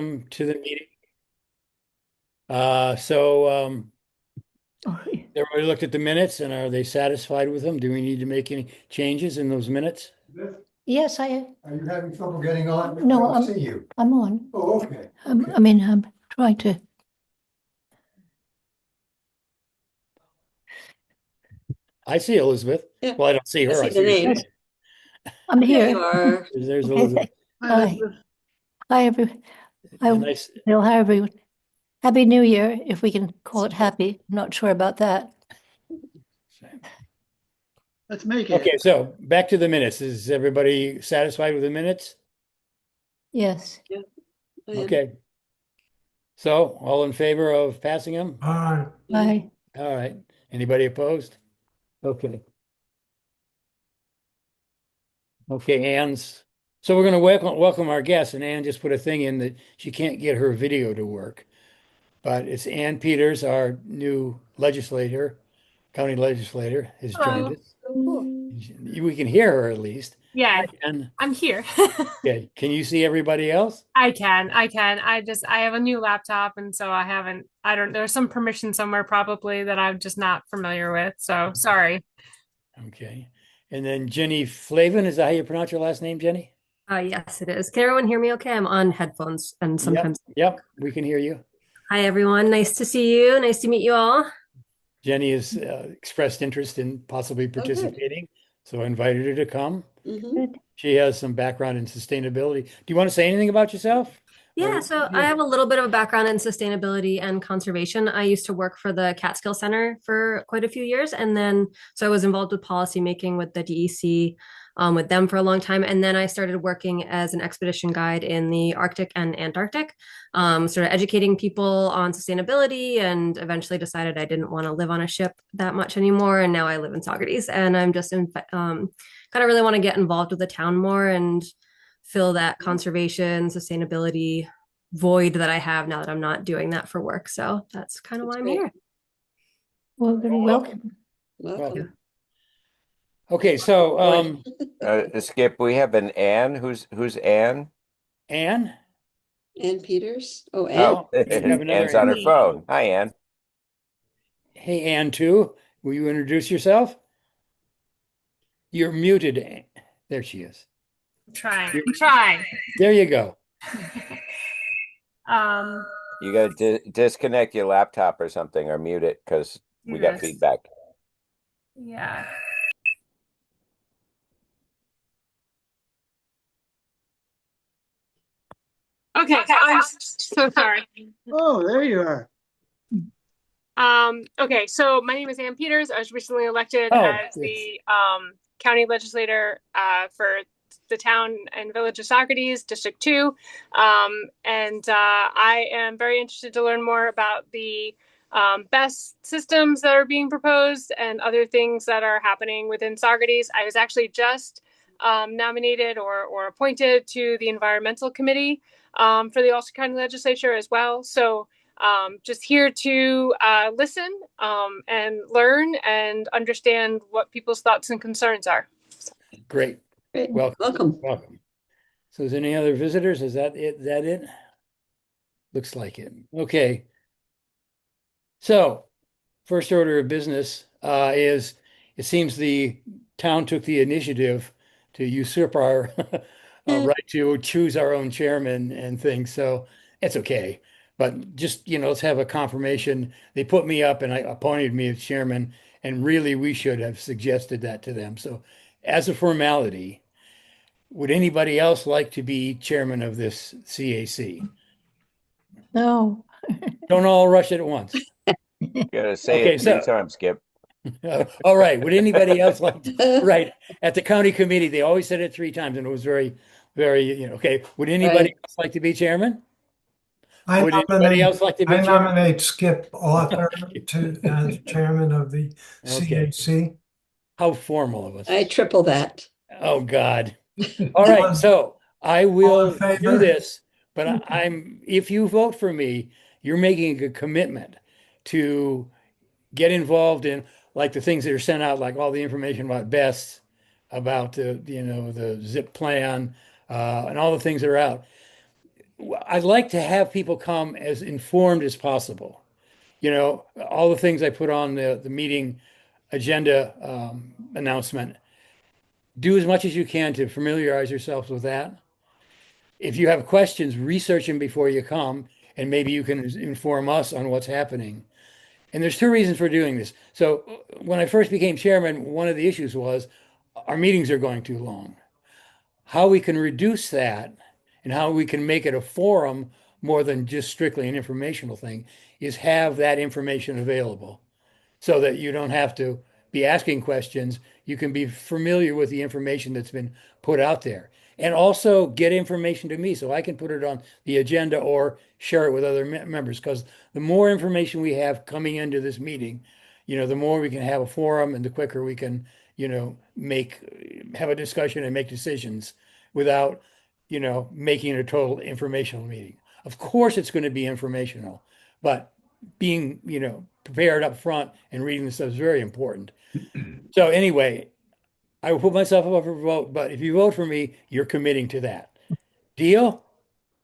welcome to the meeting. So Oh, everybody looked at the minutes and are they satisfied with them? Do we need to make any changes in those minutes? yes, Are you having trouble getting on? I no, don't see you. I'm on. Oh, okay. I mean, I'm trying to, I see Elizabeth. Yeah, Well, I don't see I her. I see the see her name. face. I'm There you here. are. There's Okay, Elizabeth. hi. Hi, And I, s- hi, everyone. Happy New Year, if we can call it happy. I'm not sure about that. Let's make okay, it. so back to the minutes. Is everybody satisfied with the minutes? Yes. Yeah, I am. Okay. So all in favor of passing them? Hi. All right. Anybody opposed? Okay. Okay, Ann's. So we're going to welcome our guest, and Ann just put a thing in that she can't get her video to work. But it's Ann Peters, our new legislator, county legislator, has joined Hello. us. Cool. We can hear her at least. Yeah, Hi, Ann. I'm here. Okay, can you see everybody else? I can. I have a new laptop and so there's some permission somewhere probably that I'm just not familiar with. So sorry. Okay. And then Jenny Flavin, is that how you pronounce your last name, Jenny? Yes, it is. Can everyone hear me okay? I'm on headphones and Yep, sometimes. yep, we can hear you. Hi, everyone. Nice to see you. Nice to meet you all. Jenny has expressed interest in possibly Oh, good. participating, so I invited her to come. Hmm. Good. She has some background in sustainability. Do you want to say anything about yourself? Yeah, so I have a little bit of a background in sustainability and conservation. I used to work for the CAT Center for quite a few years, and then so I was involved with policy making with the DEC, with them for a long time, and then I started working as an expedition guide in the Arctic and Antarctic, sort of educating people on sustainability, and eventually decided I didn't want to live on a ship that much anymore, and now I live in Saugerties, and I'm just kind of really want to get involved with the town more and fill that conservation, sustainability void that I have now that I'm not doing that for work. So that's kind of That's why I'm great. here. Well, then welcome. Welcome. Okay, so Boy. Skip, we have an Ann. Who's Ann? Ann? Ann Peters. Oh, Ann. Oh, Oh, we have another Ann's on her Ann. phone. Hi, Ann. Hey, Ann, too. Will you introduce yourself? You're muted, Ann. There she is. Trying. Trying. There you go. Um, You got to disconnect your laptop or something or mute it because do we got this. feedback. Yeah. Okay, I'm so sorry. Oh, there you are. Okay, so my name is Ann Peters. I was recently elected Oh, as the county legislator for the town and village of Socrates, District 2. And I am very interested to learn more about the best systems that are being proposed and other things that are happening within Socrates. I was actually just nominated or appointed to the environmental committee for the Ulster County Legislature as well. So just here to listen and learn and understand what people's thoughts and concerns are. great. Great. Welcome. Welcome. Welcome. So is there any other visitors? Is that it? That it? Looks like it. Okay. So first order of business is it seems the town took the initiative to usurp our right to choose our own chairman and things. So it's okay. But just, let's have a confirmation. They put me up and I appointed me as chairman, and really we should have suggested that to them. So as a formality, would anybody else like to be chairman of this CAC? No. Don't all rush it at once. You got to say Okay, it three so times, Skip. all right. Would anybody else like to? Right. At the county committee, they always said it three times and it was very, very, okay. Would anybody Right. else like to be chairman? I Would anybody nominate, else like to be I chairman? nominate Skip Author to as chairman of the Okay. CAC. How formal of us. I triple that. Oh, God. All right. So I All in will do favor? this, but if you vote for me, you're making a commitment to get involved in like the things that are sent out, like all the information about BEST, about the, the ZIP plan, and all the things that are out. I'd like to have people come as informed as possible. All the things I put on the meeting agenda announcement, do as much as you can to familiarize yourselves with that. If you have questions, research them before you come, and maybe you can inform us on what's happening. And there's two reasons for doing this. So when I first became chairman, one of the issues was our meetings are going too long. How we can reduce that and how we can make it a forum more than just strictly an informational thing is have that information available so that you don't have to be asking questions. You can be familiar with the information that's been put out there. And also get information to me so I can put it on the agenda or share it with other members. Because the more information we have coming into this meeting, the more we can have a forum and the quicker we can, have a discussion and make decisions without, making it a total informational meeting. Of course, it's going to be informational, but being, prepared up front and reading the stuff is very important. So anyway, I will put myself up for a vote, but if you vote for me, you're committing to that. Deal?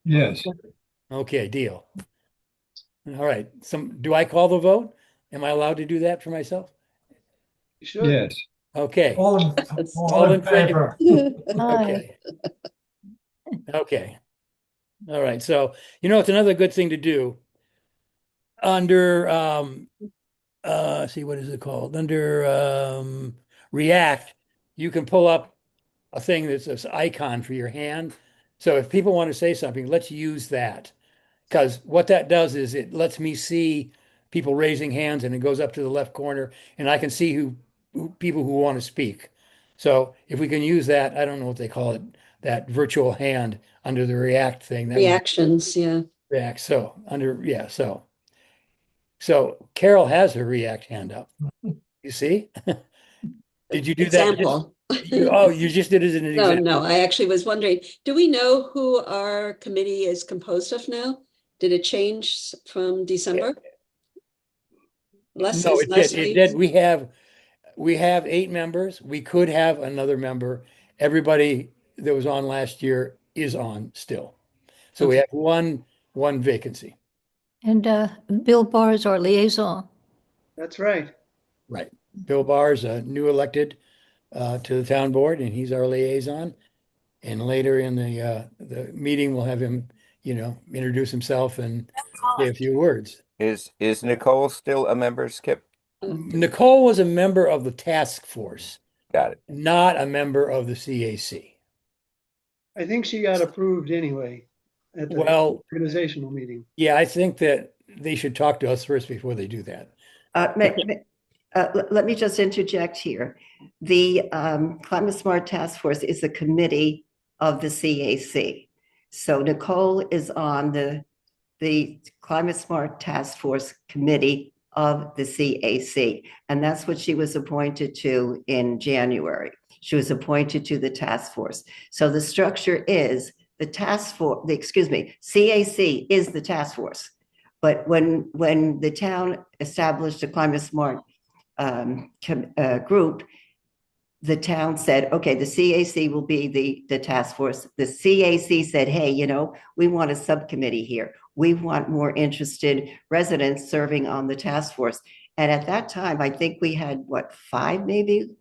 Yes, Okay, deal. All right. Do I call the vote? Am I allowed to do that for myself? You should. yes. Okay. All All in in favor? favor. Aye. Okay. Okay. All right. So, it's another good thing to do under see, what is it called? Under React, you can pull up a thing that's this icon for your hand. So if people want to say something, let's use that. Because what that does is it lets me see people raising hands and it goes up to the left corner and I can see who people who want to speak. So if we can use that, I don't know what they call it, that virtual hand under the React thing, that would be Reactions, yeah. React. So under, yeah, so Carol has her React hand up. You see? Did you do that? Example. You just did it as an No, example. no, I actually was wondering, do we know who our committee is composed of now? Did it change from December? No, it did. Leslie? It did. We have 8 members. We could have another member. Everybody that was on last year is on still. So we Okay. have one vacancy. And Bill Barr is our liaison. That's right. Right. Bill Barr is a new elected to the town board, and he's our liaison. And later in the meeting, we'll have him, introduce himself and say a few words. Is Nicole still a member, Skip? Nicole was a member of the task force, Got it. not a member of the CAC. I think she got approved anyway at the Well, organizational meeting. yeah, I think that they should talk to us first before they do that. Let me just interject here. The Climate Smart Task Force is a committee of the CAC. So Nicole is on the Climate Smart Task Force Committee of the CAC. And that's what she was appointed to in January. She was appointed to the task force. So the structure is the task force, CAC is the task force. But when the town established a Climate Smart group, the town said, okay, the CAC will be the task force. The CAC said, hey, we want a subcommittee here. We want more interested residents serving on the task force. And at that time, I think we had, 5 maybe?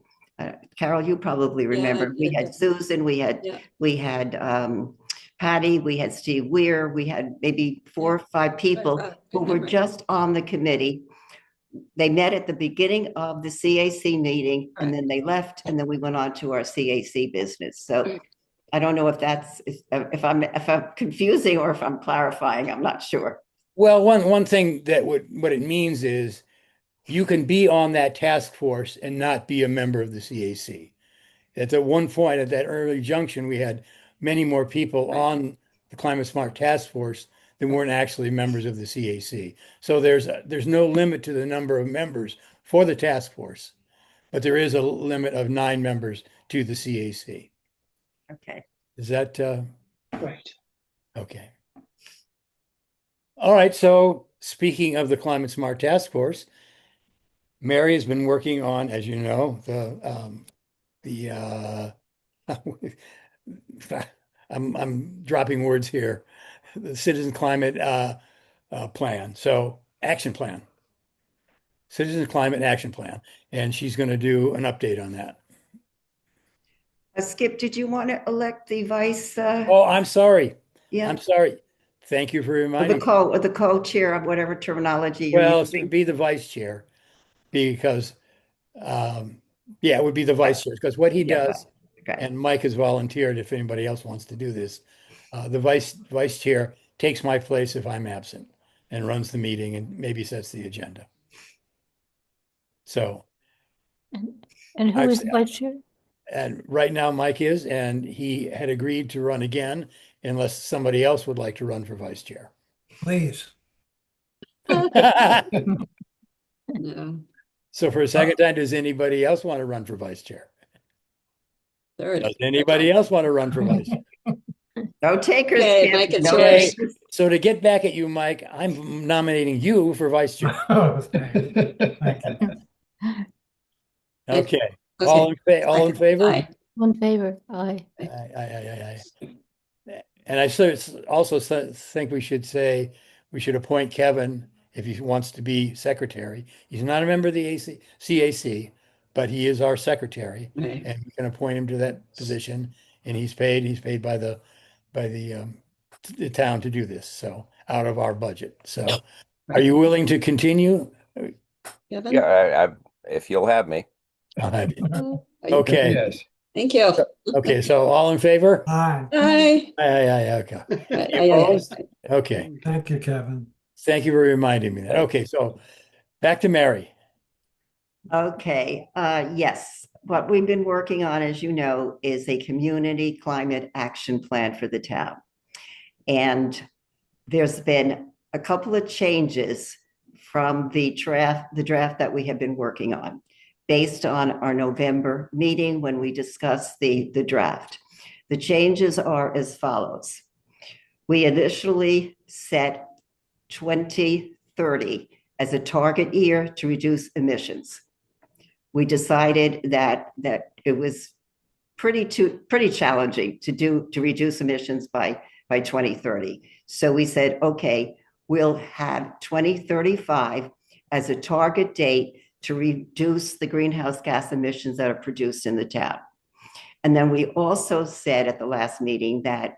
Carol, you probably remember. We had Susan, we had Patty, we had Steve Weir, we had maybe 4 or 5 people who were just on the committee. They met at the beginning of the CAC meeting and then they left and then we went on to our CAC business. So I don't know if I'm confusing or if I'm clarifying, I'm not sure. Well, one thing that what it means is you can be on that task force and not be a member of the CAC. At one point at that early junction, we had many more people on the Climate Smart Task Force than weren't actually members of the CAC. So there's no limit to the number of members for the task force, but there is a limit of 9 members to the CAC. Okay. Is that Right. okay? All right. So speaking of the Climate Smart Task Force, Mary has been working on, as you know, I'm dropping words here. the citizen climate plan. So action plan, citizen climate action plan. And she's going to do an update on that. Skip, did you want to elect the vice? Oh, I'm sorry. Yeah, I'm sorry. Thank you for or reminding me. the co-chair of whatever terminology you're Well, it using. would be the vice chair because, yeah, it would be the vice chair because what he Yeah, does, okay. and Mike has volunteered if anybody else wants to do this, the vice chair takes my place if I'm absent and runs the meeting and maybe sets the agenda. So, And who I've, is the vice chair? and right now Mike is, and he had agreed to run again unless somebody else would like to run for vice chair. Please. No, So for a second time, does anybody else want to run for vice chair? third. Does anybody else want to run for vice chair? No takers, Okay, Skip. Mike, it's No Okay, takers. so to get back at you, Mike, I'm nominating you for vice chair. Oh, thank you. Okay, Okay. all in favor? Aye. One favor, aye. Aye. And I also think we should say, we should appoint Kevin if he wants to be secretary. He's not a member of the CAC, but he is our secretary, Right. and we can appoint him to that position. And he's paid by the town to do this, so out of our budget. So are you willing to continue? Kevin? Yeah, if you'll have me. I'll have you. Are you- Okay, Yes. Thank you. okay, so all in favor? Aye. Aye. Aye, okay. Aye, Any aye, aye, opposed? aye. Okay, Thank you, Kevin. thank you for reminding me that. Okay, so back to Mary. Okay, yes. What we've been working on, as you know, is a community climate action plan for the town. And there's been a couple of changes from the draft that we have been working on based on our November meeting when we discussed the draft. The changes are as follows. We initially set 2030 as a target year to reduce emissions. We decided that it was pretty challenging to reduce emissions by 2030. So we said, okay, we'll have 2035 as a target date to reduce the greenhouse gas emissions that are produced in the town. And then we also said at the last meeting that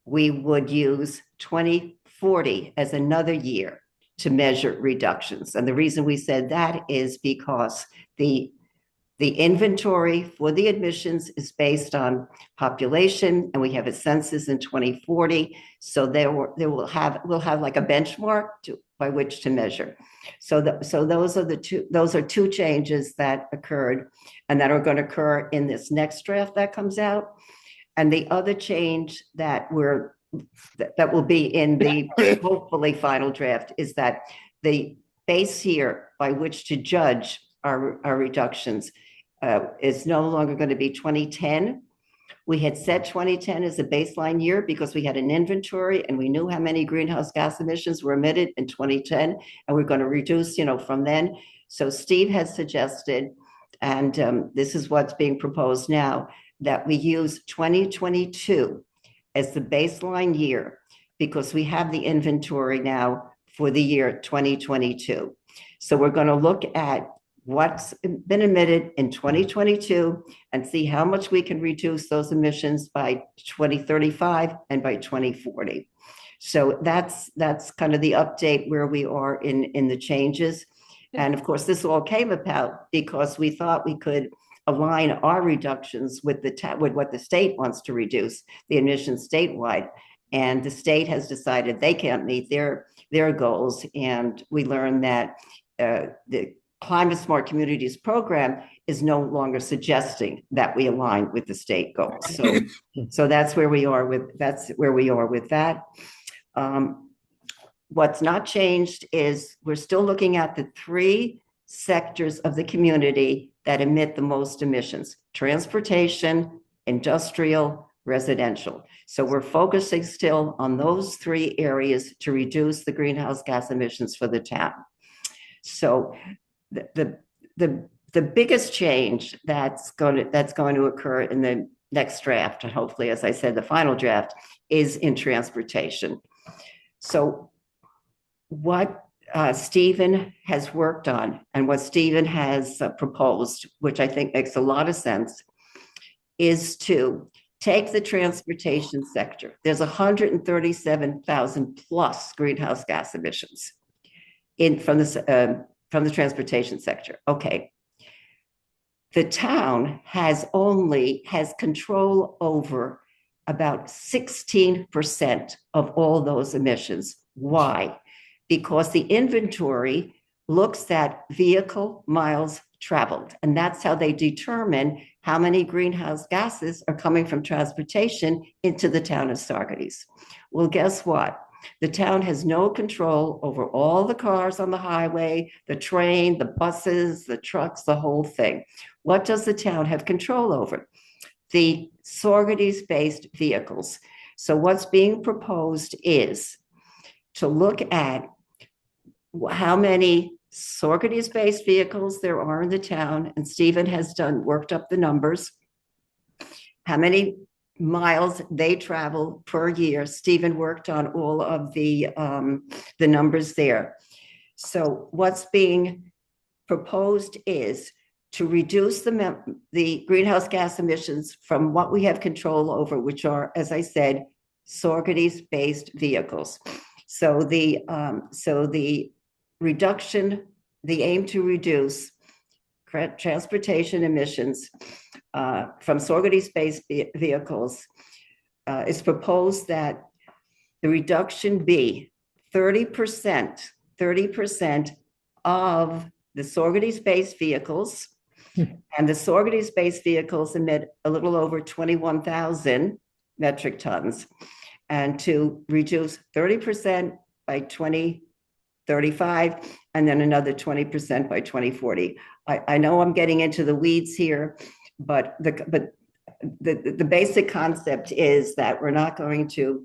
we would use 2040 as another year to measure reductions. And the reason we said that is because the inventory for the emissions is based on population, and we have a census in 2040. So we'll have like a benchmark by which to measure. So those are two changes that occurred and that are going to occur in this next draft that comes out. And the other change that will be in the hopefully final draft is that the base year by which to judge our reductions is no longer going to be 2010. We had set 2010 as a baseline year because we had an inventory and we knew how many greenhouse gas emissions were emitted in 2010, and we're going to reduce, from then. So Steve has suggested, and this is what's being proposed now, that we use 2022 as the baseline year because we have the inventory now for the year 2022. So we're going to look at what's been emitted in 2022 and see how much we can reduce those emissions by 2035 and by 2040. So that's kind of the update where we are in the changes. And of course, this all came about because we thought we could align our reductions with what the state wants to reduce the emissions statewide. And the state has decided they can't meet their goals. And we learned that the Climate Smart Communities program is no longer suggesting that we align with the state goals. So that's where we are with that. What's not changed is we're still looking at the three sectors of the community that emit the most emissions: transportation, industrial, residential. So we're focusing still on those three areas to reduce the greenhouse gas emissions for the town. So the biggest change that's going to occur in the next draft, and hopefully, as I said, the final draft, is in transportation. So what Stephen has worked on and what Stephen has proposed, which I think makes a lot of sense, is to take the transportation sector. There's 137,000 plus greenhouse gas emissions from the transportation sector. Okay. The town has control over about 16% of all those emissions. Why? Because the inventory looks at vehicle miles traveled, and that's how they determine how many greenhouse gases are coming from transportation into the town of Saugerties. Well, guess what? The town has no control over all the cars on the highway, the train, the buses, the trucks, the whole thing. What does the town have control over? The Saugerties-based vehicles. So what's being proposed is to look at how many Saugerties-based vehicles there are in the town, and Stephen has worked up the numbers, how many miles they travel per year. Stephen worked on all of the numbers there. So what's being proposed is to reduce the greenhouse gas emissions from what we have control over, which are, as I said, Saugerties-based vehicles. So the reduction, the aim to reduce transportation emissions from Saugerties-based vehicles is proposed that the reduction be 30% of the Saugerties-based vehicles, and the Saugerties-based vehicles emit a little over 21,000 metric tons, and to reduce 30% by 2035, and then another 20% by 2040. I know I'm getting into the weeds here, but the basic concept is that we're not going to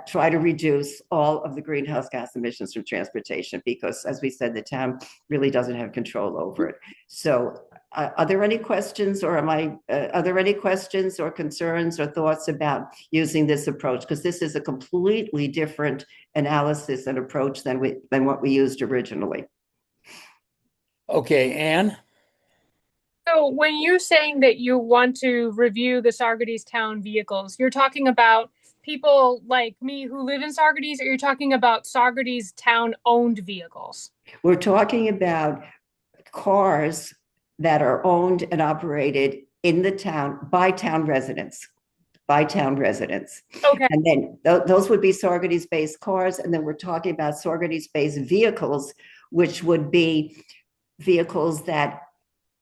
try to reduce all of the greenhouse gas emissions from transportation, because, as we said, the town really doesn't have control over it. So are there any questions, or are there any questions or concerns or thoughts about using this approach? Because this is a completely different analysis and approach than what we used originally. Okay, Anne? So when you're saying that you want to review the Saugerties town vehicles, you're talking about people like me who live in Saugerties, or you're talking about Saugerties town owned vehicles? We're talking about cars that are owned and operated in the town by town residents. Okay. And then those would be Saugerties-based cars. And then we're talking about Saugerties-based vehicles, which would be vehicles that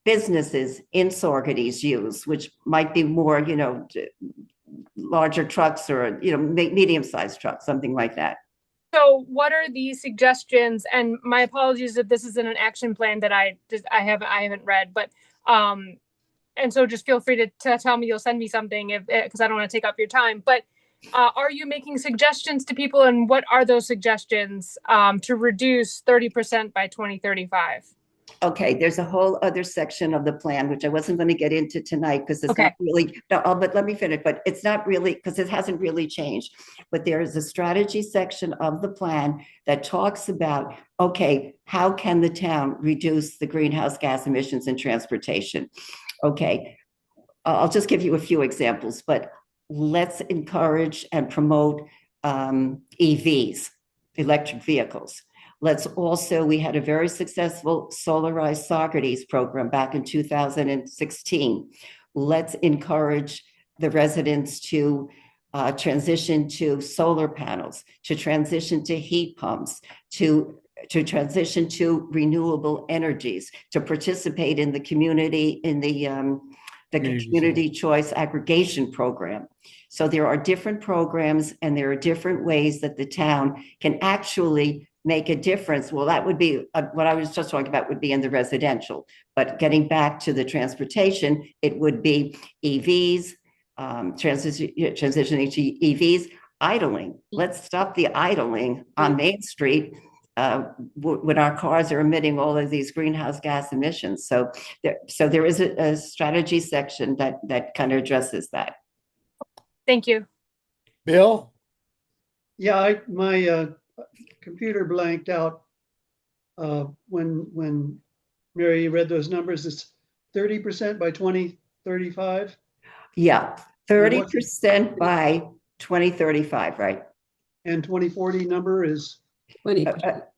businesses in Saugerties use, which might be more, larger trucks or, medium-sized trucks, something like that. So what are the suggestions? And my apologies if this isn't an action plan that I haven't read, but and so just feel free to tell me, you'll send me something because I don't want to take up your time. But are you making suggestions to people, and what are those suggestions to reduce 30% by 2035? Okay, there's a whole other section of the plan, which I wasn't going to get into tonight because it's not really, but let me finish, but it's not really, because it hasn't really changed. But there is a strategy section of the plan that talks about, okay, how can the town reduce the greenhouse gas emissions in transportation? Okay, I'll just give you a few examples, but let's encourage and promote EVs, electric vehicles. We had a very successful Solarized Saugerties program back in 2016. Let's encourage the residents to transition to solar panels, to transition to heat pumps, to transition to renewable energies, to participate in the community, in the community choice aggregation program. So there are different programs, and there are different ways that the town can actually make a difference. Well, that would be what I was just talking about, would be in the residential. But getting back to the transportation, it would be EVs, transitioning to EVs, idling. Let's stop the idling on Main Street when our cars are emitting all of these greenhouse gas emissions. So there is a strategy section that kind of addresses that. Thank you. Bill? Yeah, my computer blanked out when Mary read those numbers. It's 30% by 2035. Yeah, And what's 30% by 2035, right? and 2040 number is 20.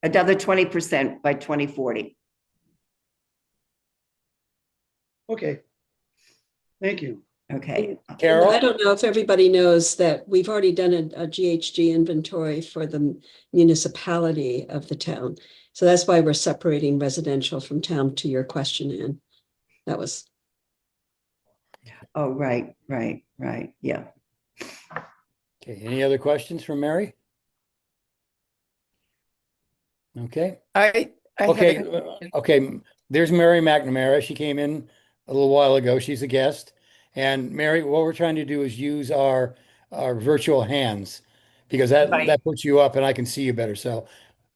Another 20% by 2040. okay. Thank you. Okay. And Carol? I don't know if everybody knows that we've already done a GHG inventory for the municipality of the town. So that's why we're separating residential from town, to your question, Ann. That was, Oh, right. Yeah. Okay, any other questions from Mary? Okay, I have okay, a, okay. There's Mary McNamara. She came in a little while ago. She's a guest. And Mary, what we're trying to do is use our virtual hands because right, that puts you up and I can see you better. So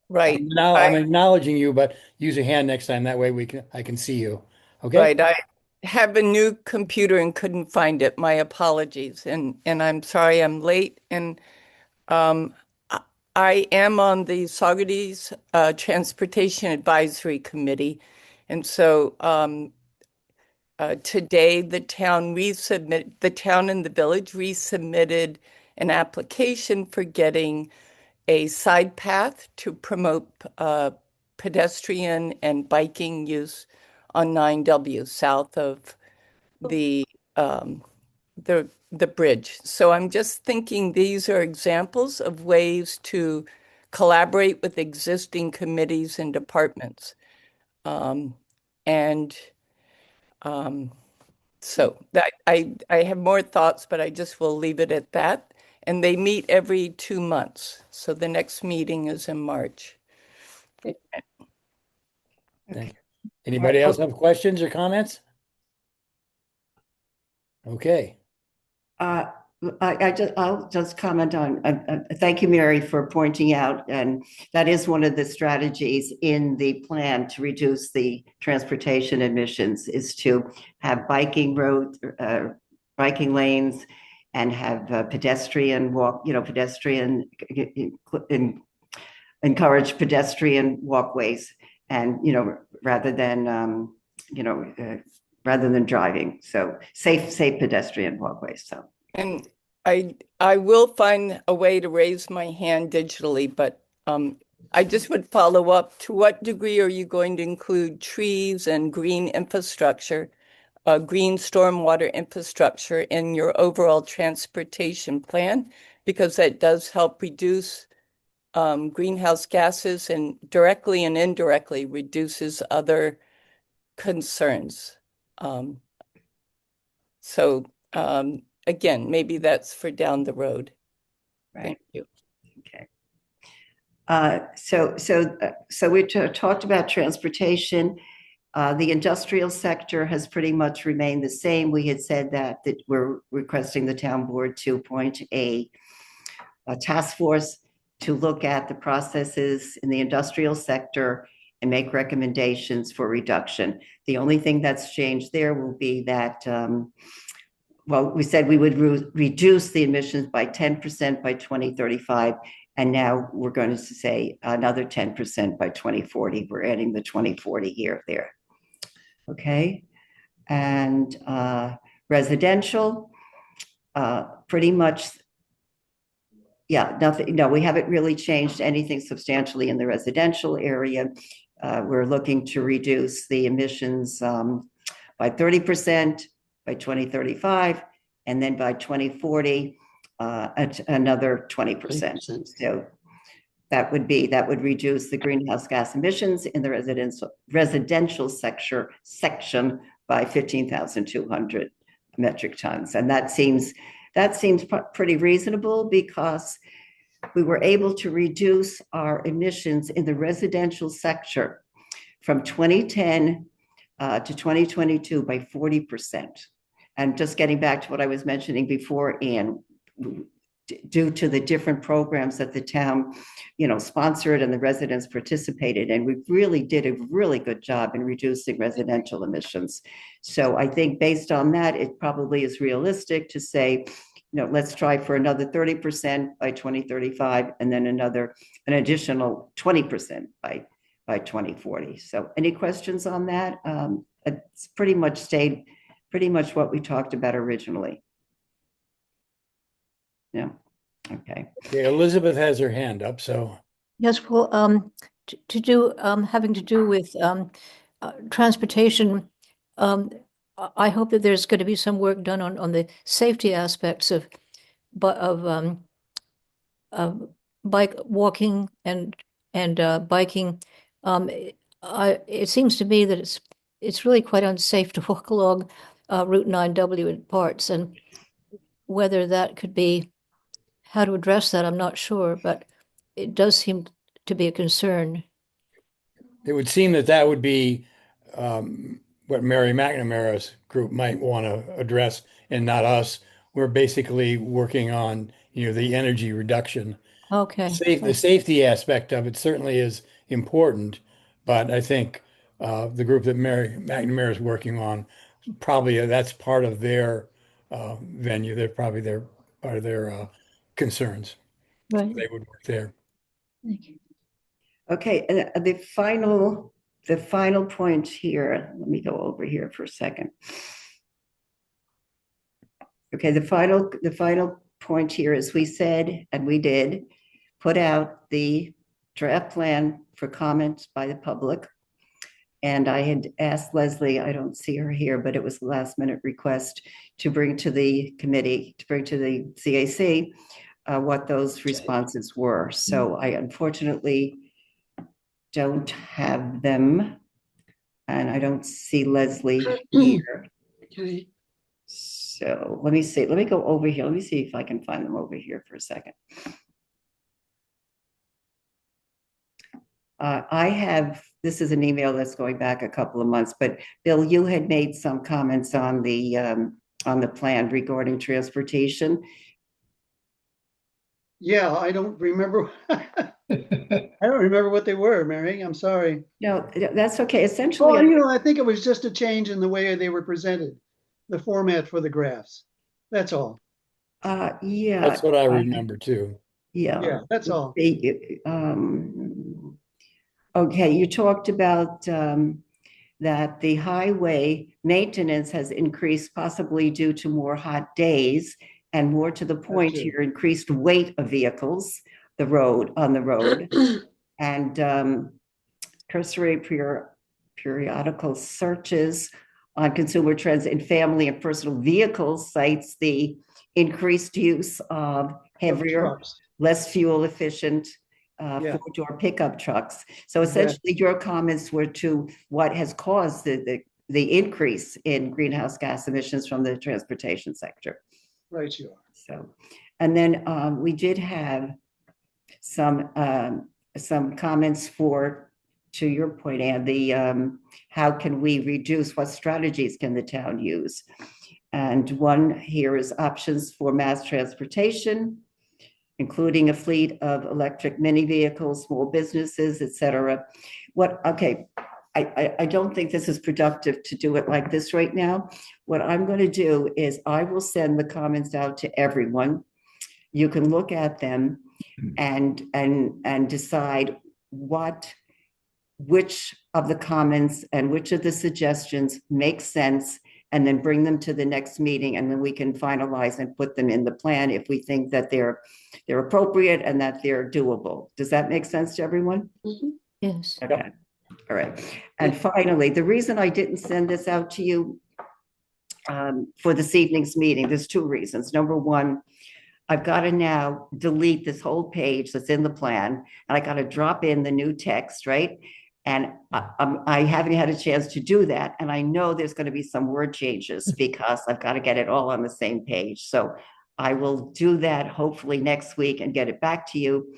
right. now I'm I acknowledging you, but use a hand next time. That way I can see you. Okay? right. I have a new computer and couldn't find it. My apologies. And I'm sorry I'm late. And um I I am on the Saugerties Transportation Advisory Committee. And so today the town and the village resubmitted an application for getting a side path to promote pedestrian and biking use on 9W south of the um, the bridge. So I'm just thinking these are examples of ways to collaborate with existing committees and departments. Um, and um, so that I have more thoughts, but I just will leave it at that. And they meet every 2 months. So the next meeting is in March. Thank you. Anybody else have questions or comments? Okay. Uh, I'll just comment on, thank you, Mary, for pointing out, and that is one of the strategies in the plan to reduce the transportation emissions is to have biking lanes and have pedestrian walk, encourage pedestrian walkways and, rather than driving. So safe pedestrian walkways. So. And I will find a way to raise my hand digitally, but I just would follow up. To what degree are you going to include trees and green infrastructure, green stormwater infrastructure in your overall transportation plan? Because that does help reduce greenhouse gases and directly and indirectly reduces other concerns. Um, so again, maybe that's for down the road. Right. Thank you. Okay. So we talked about transportation. The industrial sector has pretty much remained the same. We had said that we're requesting the town board to appoint a task force to look at the processes in the industrial sector and make recommendations for reduction. The only thing that's changed there will be that, we said we would reduce the emissions by 10% by 2035. And now we're going to say another 10% by 2040. We're adding the 2040 year there. Okay. And residential, pretty much, yeah, nothing. No, we haven't really changed anything substantially in the residential area. We're looking to reduce the emissions by 30% by 2035, and then by 2040, at another 20%. So that would reduce the greenhouse gas emissions in the residential section by 15,200 metric tons. And that seems pretty reasonable because we were able to reduce our emissions in the residential sector from 2010 to 2022 by 40%. And just getting back to what I was mentioning before, Anne, due to the different programs that the town, sponsored and the residents participated, and we really did a really good job in reducing residential emissions. So I think based on that, it probably is realistic to say, let's try for another 30% by 2035, and then an additional 20% by 2040. So any questions on that? It's pretty much stayed pretty much what we talked about originally. Yeah, okay. Okay, Elizabeth has her hand up, so. Yes, well, to do, having to do with transportation, I hope that there's going to be some work done on the safety aspects of bike walking and biking. It seems to me that it's really quite unsafe to walk along Route 9W in parts, and whether that could be, how to address that, I'm not sure, but it does seem to be a concern. It would seem that that would be what Mary McNamara's group might want to address and not us. We're basically working on, the energy reduction. Okay. The safety aspect of it certainly is important, but I think the group that Mary McNamara is working on, probably that's part of their venue. They're probably part of their concerns. Right. They would work there. Thank you. Okay, and the final point here, let me go over here for a second. Okay, the final point here is we said, and we did, put out the draft plan for comments by the public. And I had asked Leslie, I don't see her here, but it was a last minute request to bring to the committee, to bring to the CAC what those responses were. So I unfortunately don't have them. And I don't see Leslie here. Okay. So let me see. Let me go over here. Let me see if I can find them over here for a second. I have, this is an email that's going back a couple of months, but Bill, you had made some comments on the plan regarding transportation. Yeah, I don't remember. I don't remember what they were, Mary. I'm sorry. No, that's okay. Essentially, Well, I think it was just a change in the way they were presented, the format for the graphs. That's all. yeah. That's what I remember too. Yeah, that's all. Okay, you talked about that the highway maintenance has increased possibly due to more hot days, and more to the point here, increased weight of vehicles on the road. And cursory periodical searches on consumer trends in family and personal vehicles cites the increased use of heavier, less fuel efficient four-door pickup trucks. So essentially your comments were to what has caused the increase in greenhouse gas emissions from the transportation sector. Right, you are. So, and then we did have some comments to your point, Ann, how can we reduce, what strategies can the town use? And one here is options for mass transportation, including a fleet of electric mini vehicles, small businesses, et cetera. I don't think this is productive to do it like this right now. What I'm going to do is I will send the comments out to everyone. You can look at them and decide which of the comments and which of the suggestions make sense, and then bring them to the next meeting, and then we can finalize and put them in the plan if we think that they're appropriate and that they're doable. Does that make sense to everyone? Mm-hmm. Yes. Okay. All right. And finally, the reason I didn't send this out to you for this evening's meeting, there's two reasons. Number one, I've got to now delete this whole page that's in the plan, and I got to drop in the new text, right? And I haven't had a chance to do that. And I know there's going to be some word changes because I've got to get it all on the same page. So I will do that hopefully next week and get it back to you.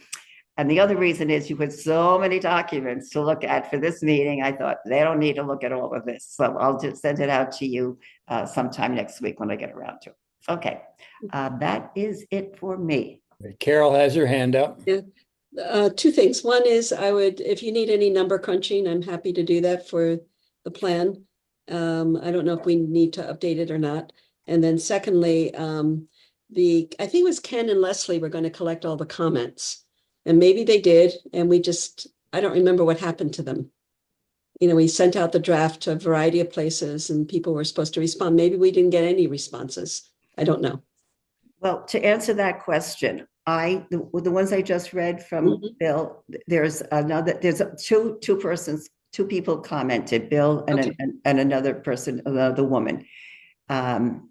And the other reason is you had so many documents to look at for this meeting. I thought they don't need to look at all of this. So I'll just send it out to you sometime next week when I get around to it. Okay, that is it for me. Carol has her hand up. Yeah. Two things. One is if you need any number crunching, I'm happy to do that for the plan. I don't know if we need to update it or not. And then secondly, I think it was Ken and Leslie were going to collect all the comments. And maybe they did, and I don't remember what happened to them. We sent out the draft to a variety of places and people were supposed to respond. Maybe we didn't get any responses. I don't know. Well, to answer that question, the ones I just read from Bill, there's two people commented, Bill and Okay. and another person, the woman. And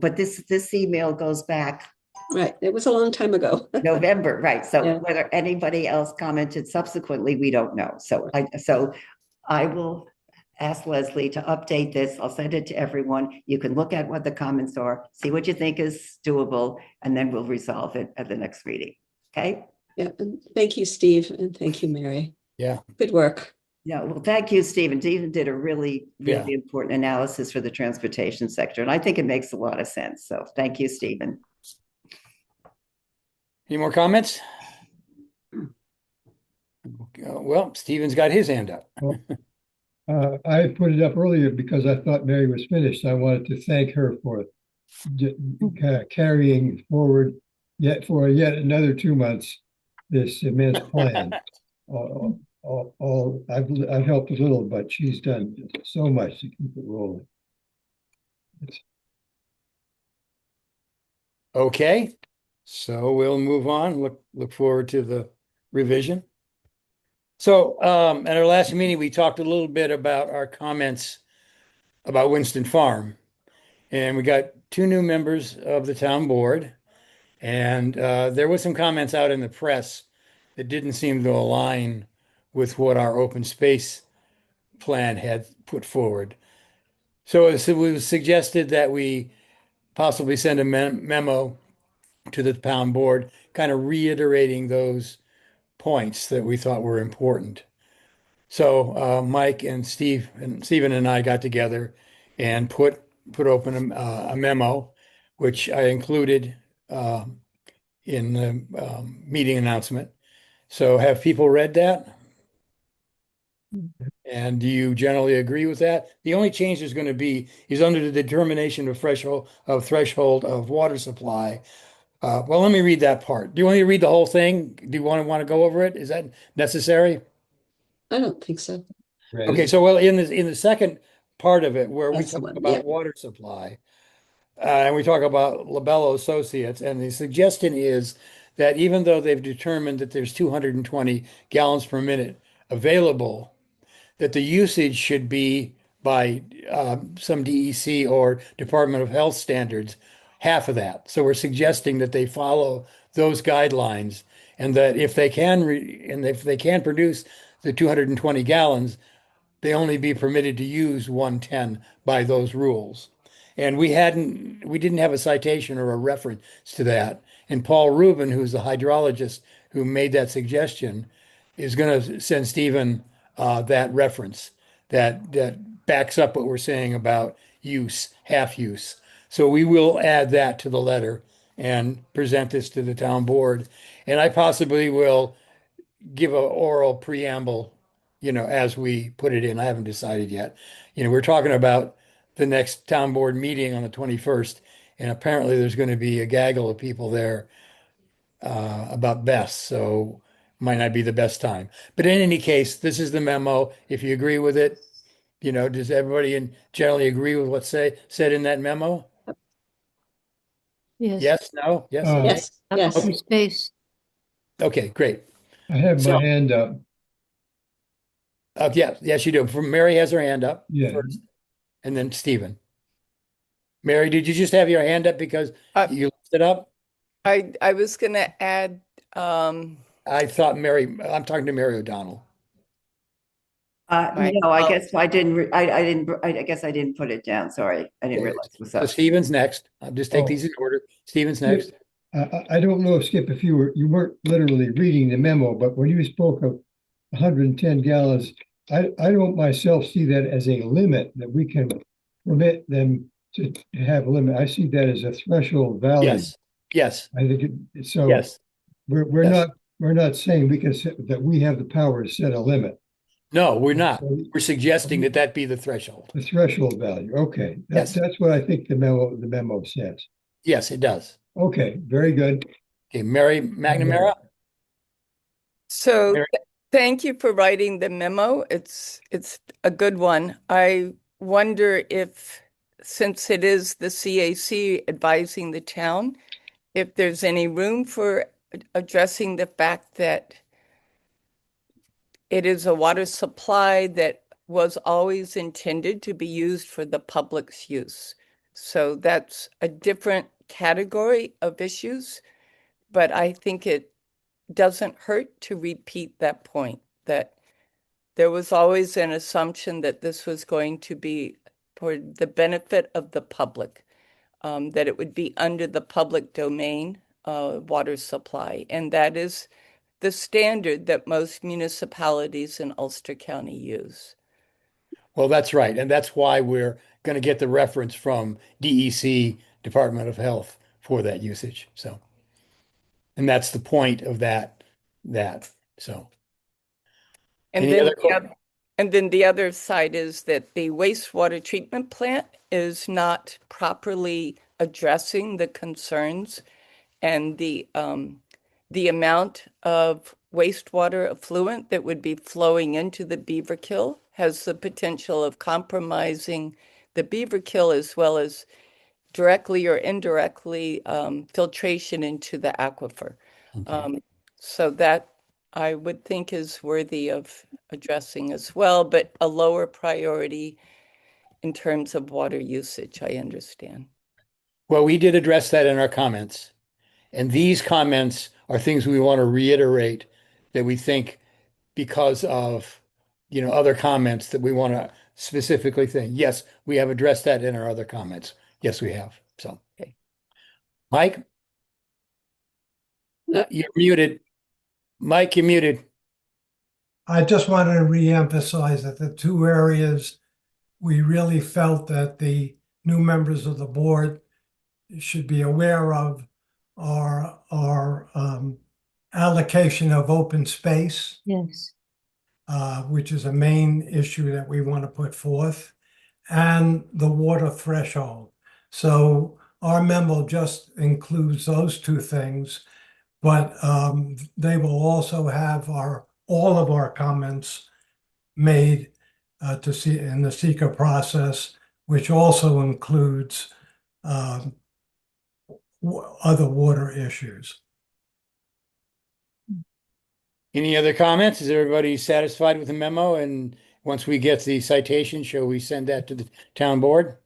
but this email goes back Right. It was a long time ago. November, right? So Yeah. whether anybody else commented subsequently, we don't know. So I will ask Leslie to update this. I'll send it to everyone. You can look at what the comments are, see what you think is doable, and then we'll resolve it at the next meeting. Okay? Yeah. And thank you, Steve. And thank you, Mary. Yeah. Good work. Yeah, well, thank you, Stephen. Stephen did a really, Yeah. really important analysis for the transportation sector, and I think it makes a lot of sense. So thank you, Stephen. Any more comments? Well, Stephen's got his hand up. I put it up earlier because I thought Mary was finished. I wanted to thank her for carrying forward for yet another 2 months this immense plan. I've helped a little, but she's done so much to keep it rolling. Okay, so we'll move on. Look forward to the revision. So at our last meeting, we talked a little bit about our comments about Winston Farm. And we got 2 new members of the town board. And there was some comments out in the press that didn't seem to align with what our open space plan had put forward. So it was suggested that we possibly send a memo to the town board, kind of reiterating those points that we thought were important. So Mike and Stephen and I got together and put open a memo, which I included in the meeting announcement. So have people read that? And do you generally agree with that? The only change there's going to be is under the determination of threshold of water supply. Well, let me read that part. Do you want me to read the whole thing? Do you want to go over it? Is that necessary? I don't think so. Okay, so well, in the second part of it, where we That's the talk one, about yeah. water supply, and we talk about Labello Associates, and the suggestion is that even though they've determined that there's 220 gallons per minute available, that the usage should be by some DEC or Department of Health standards, half of that. So we're suggesting that they follow those guidelines, and that if they can produce the 220 gallons, they only be permitted to use 110 by those rules. And we didn't have a citation or a reference to that. And Paul Rubin, who's the hydrologist who made that suggestion, is going to send Stephen that reference that backs up what we're saying about half use. So we will add that to the letter and present this to the town board. And I possibly will give an oral preamble, as we put it in. I haven't decided yet. We're talking about the next town board meeting on the 21st, and apparently there's going to be a gaggle of people there about best, so might not be the best time. But in any case, this is the memo. If you agree with it, does everybody generally agree with what's said in that memo? Yes. Yes, no, yes, okay. Yes, yes. Open space. Okay, great. I have So- my hand up. Yeah, yes, you do. Mary has her hand up Yeah. first, and then Stephen. Mary, did you just have your hand up because you lifted up? I was going to add, I thought I'm talking to Mary O'Donnell. Right. No, I guess I didn't. I guess I didn't put it down. Sorry, I didn't Okay. realize it was So up. Stephen's next. I'll just take Oh. these in order. Stephen's next. I don't know, Skip, if you weren't literally reading the memo, but when you spoke of 110 gallons, I don't myself see that as a limit that we can permit them to have a limit. I see that as a threshold value. Yes, I think so. yes. We're Yes. not saying we can that we have the power to set a limit. No, we're not. So We're suggesting that be the threshold. the threshold value. Okay, Yes. that's what I think the memo says. Yes, it does. Okay, very good. Okay, Mary McNamara? So Mary? thank you for writing the memo. It's a good one. I wonder if, since it is the CAC advising the town, if there's any room for addressing the fact that it is a water supply that was always intended to be used for the public's use. So that's a different category of issues, but I think it doesn't hurt to repeat that point, that there was always an assumption that this was going to be for the benefit of the public, that it would be under the public domain water supply. And that is the standard that most municipalities in Ulster County use. Well, that's right. And that's why we're going to get the reference from DEC, Department of Health, for that usage. So, and that's the point of that. So, And any then other? and then the other side is that the wastewater treatment plant is not properly addressing the concerns and the amount of wastewater effluent that would be flowing into the Beaver Kill has the potential of compromising the Beaver Kill as well as directly or indirectly filtration into the aquifer. Okay. So that I would think is worthy of addressing as well, but a lower priority in terms of water usage, I understand. Well, we did address that in our comments. And these comments are things we want to reiterate that we think because of, other comments that we want to specifically think. Yes, we have addressed that in our other comments. Yes, we have. So, Okay. Mike, you're muted. Mike, you're muted. I just wanted to reemphasize that the two areas we really felt that the new members of the board should be aware of are our allocation of open space, Yes. which is a main issue that we want to put forth, and the water threshold. So our memo just includes those two things, but they will also have all of our comments made to see in the seeker process, which also includes other water issues. Any other comments? Is everybody satisfied with the memo? And once we get the citation, shall we send that to the town board?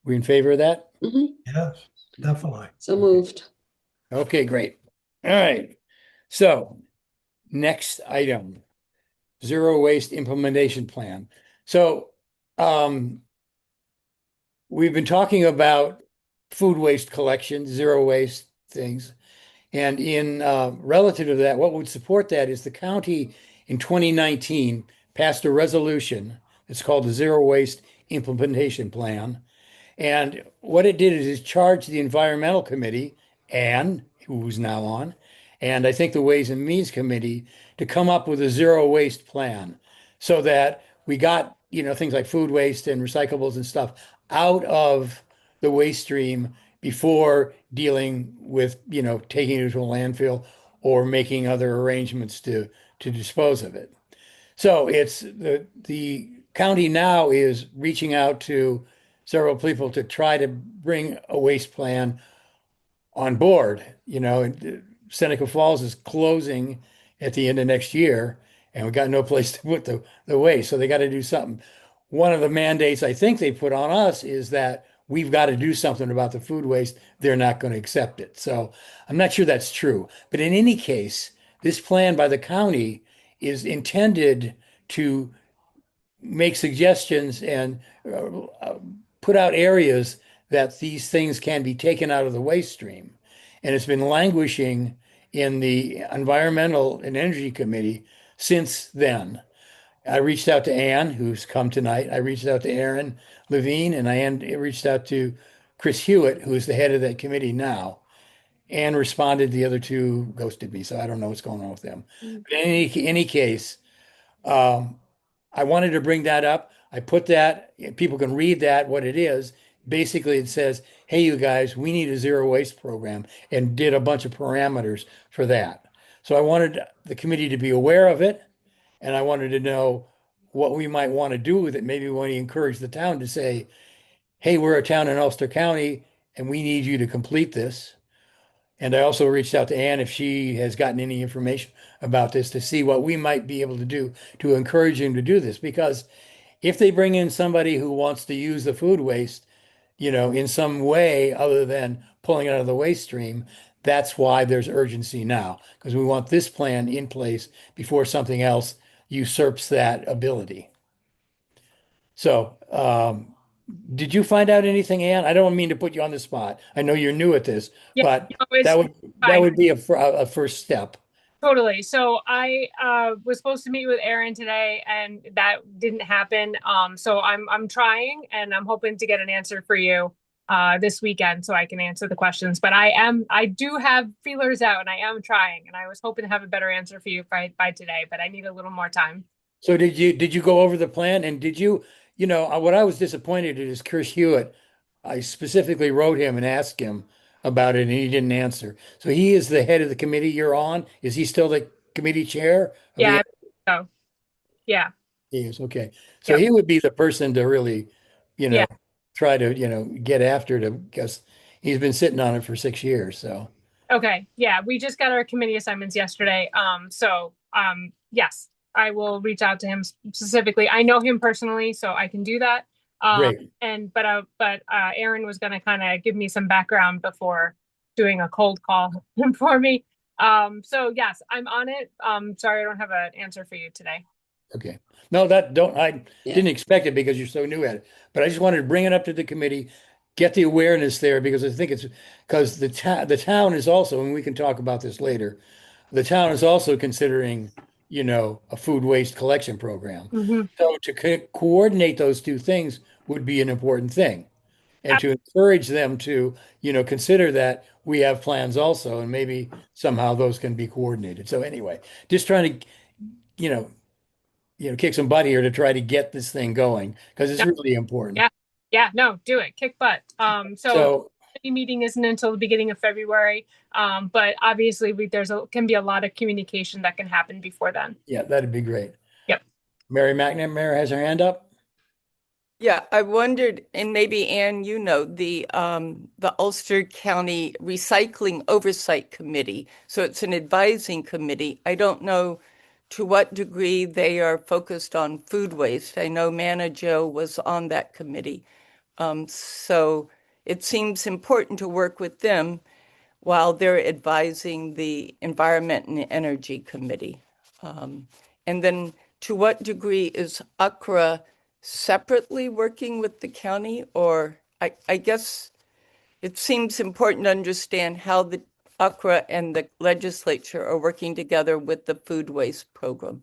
We in favor of that? Mhm. Yes, definitely. So moved. Okay, great. All right. So next item, zero waste implementation plan. So we've been talking about food waste collection, zero waste things. And in relative to that, what would support that is the county in 2019 passed a resolution. It's called the Zero Waste Implementation Plan. And what it did is it charged the Environmental Committee, Anne, who's now on, and I think the Ways and Means Committee to come up with a zero waste plan so that we got, things like food waste and recyclables and stuff out of the waste stream before dealing with, taking it to a landfill or making other arrangements to dispose of it. So it's the county now is reaching out to several people to try to bring a waste plan on board. Seneca Falls is closing at the end of next year, and we got no place to put the waste, so they got to do something. One of the mandates I think they put on us is that we've got to do something about the food waste. They're not going to accept it. So I'm not sure that's true. But in any case, this plan by the county is intended to make suggestions and put out areas that these things can be taken out of the waste stream. And it's been languishing in the Environmental and Energy Committee since then. I reached out to Ann, who's come tonight. I reached out to Aaron Levine, and I reached out to Chris Hewitt, who is the head of that committee now. Ann responded, the other two ghosted me, so I don't know what's going on with them. But in any case, I wanted to bring that up. I put that, people can read that, what it is. Basically, it says, hey, you guys, we need a zero waste program, and did a bunch of parameters for that. So I wanted the committee to be aware of it, and I wanted to know what we might want to do with it. Maybe we want to encourage the town to say, hey, we're a town in Ulster County and we need you to complete this. And I also reached out to Ann if she has gotten any information about this to see what we might be able to do to encourage him to do this. Because if they bring in somebody who wants to use the food waste, in some way other than pulling it out of the waste stream, that's why there's urgency now, because we want this plan in place before something else usurps that ability. So, did you find out anything, Ann? I don't mean to put you on the spot. I know you're new at this, Yeah, but no, it's that fine. would be a first step. Totally. So I was supposed to meet with Aaron today, and that didn't happen. So I'm trying, and I'm hoping to get an answer for you this weekend, so I can answer the questions. But I do have feelers out, and I am trying, and I was hoping to have a better answer for you by today, but I need a little more time. So did you go over the plan, and did you, what I was disappointed in is Chris Hewitt. I specifically wrote him and asked him about it, and he didn't answer. So he is the head of the committee you're on. Is he still the committee chair of Yeah. the? So yeah. He is, okay. So Yep. he would be the person to really, Yeah. try to, get after it, because he's been sitting on it for 6 years. So Okay. Yeah. We just got our committee assignments yesterday. Yes, I will reach out to him specifically. I know him personally, so I can do that. great. But Aaron was going to kind of give me some background before doing a cold call for me. So yes, I'm on it. Sorry, I don't have an answer for you today. Okay. No, I Yeah. didn't expect it because you're so new at it. But I just wanted to bring it up to the committee, get the awareness there, because I think it's because the town is also, and we can talk about this later, the town is also considering, a food waste collection program. Mhm. So to coordinate those two things would be an important thing. And to encourage them to, consider that we have plans also, and maybe somehow those can be coordinated. So anyway, just trying to, you know, kick some butt here to try to get this thing going, because it's really important. Yeah. Yeah. No, do it. Kick butt. So So the meeting isn't until the beginning of February. But obviously can be a lot of communication that can happen before then. yeah, that'd be great. Yep. Mary McNamara has her hand up. Yeah, I wondered, and maybe Ann, the Ulster County Recycling Oversight Committee. So it's an advising committee. I don't know to what degree they are focused on food waste. I know Joe was on that committee. So it seems important to work with them while they're advising the Environment and Energy Committee. And then to what degree is UCRA separately working with the county? Or I guess it seems important to understand how the UCRA and the legislature are working together with the food waste program.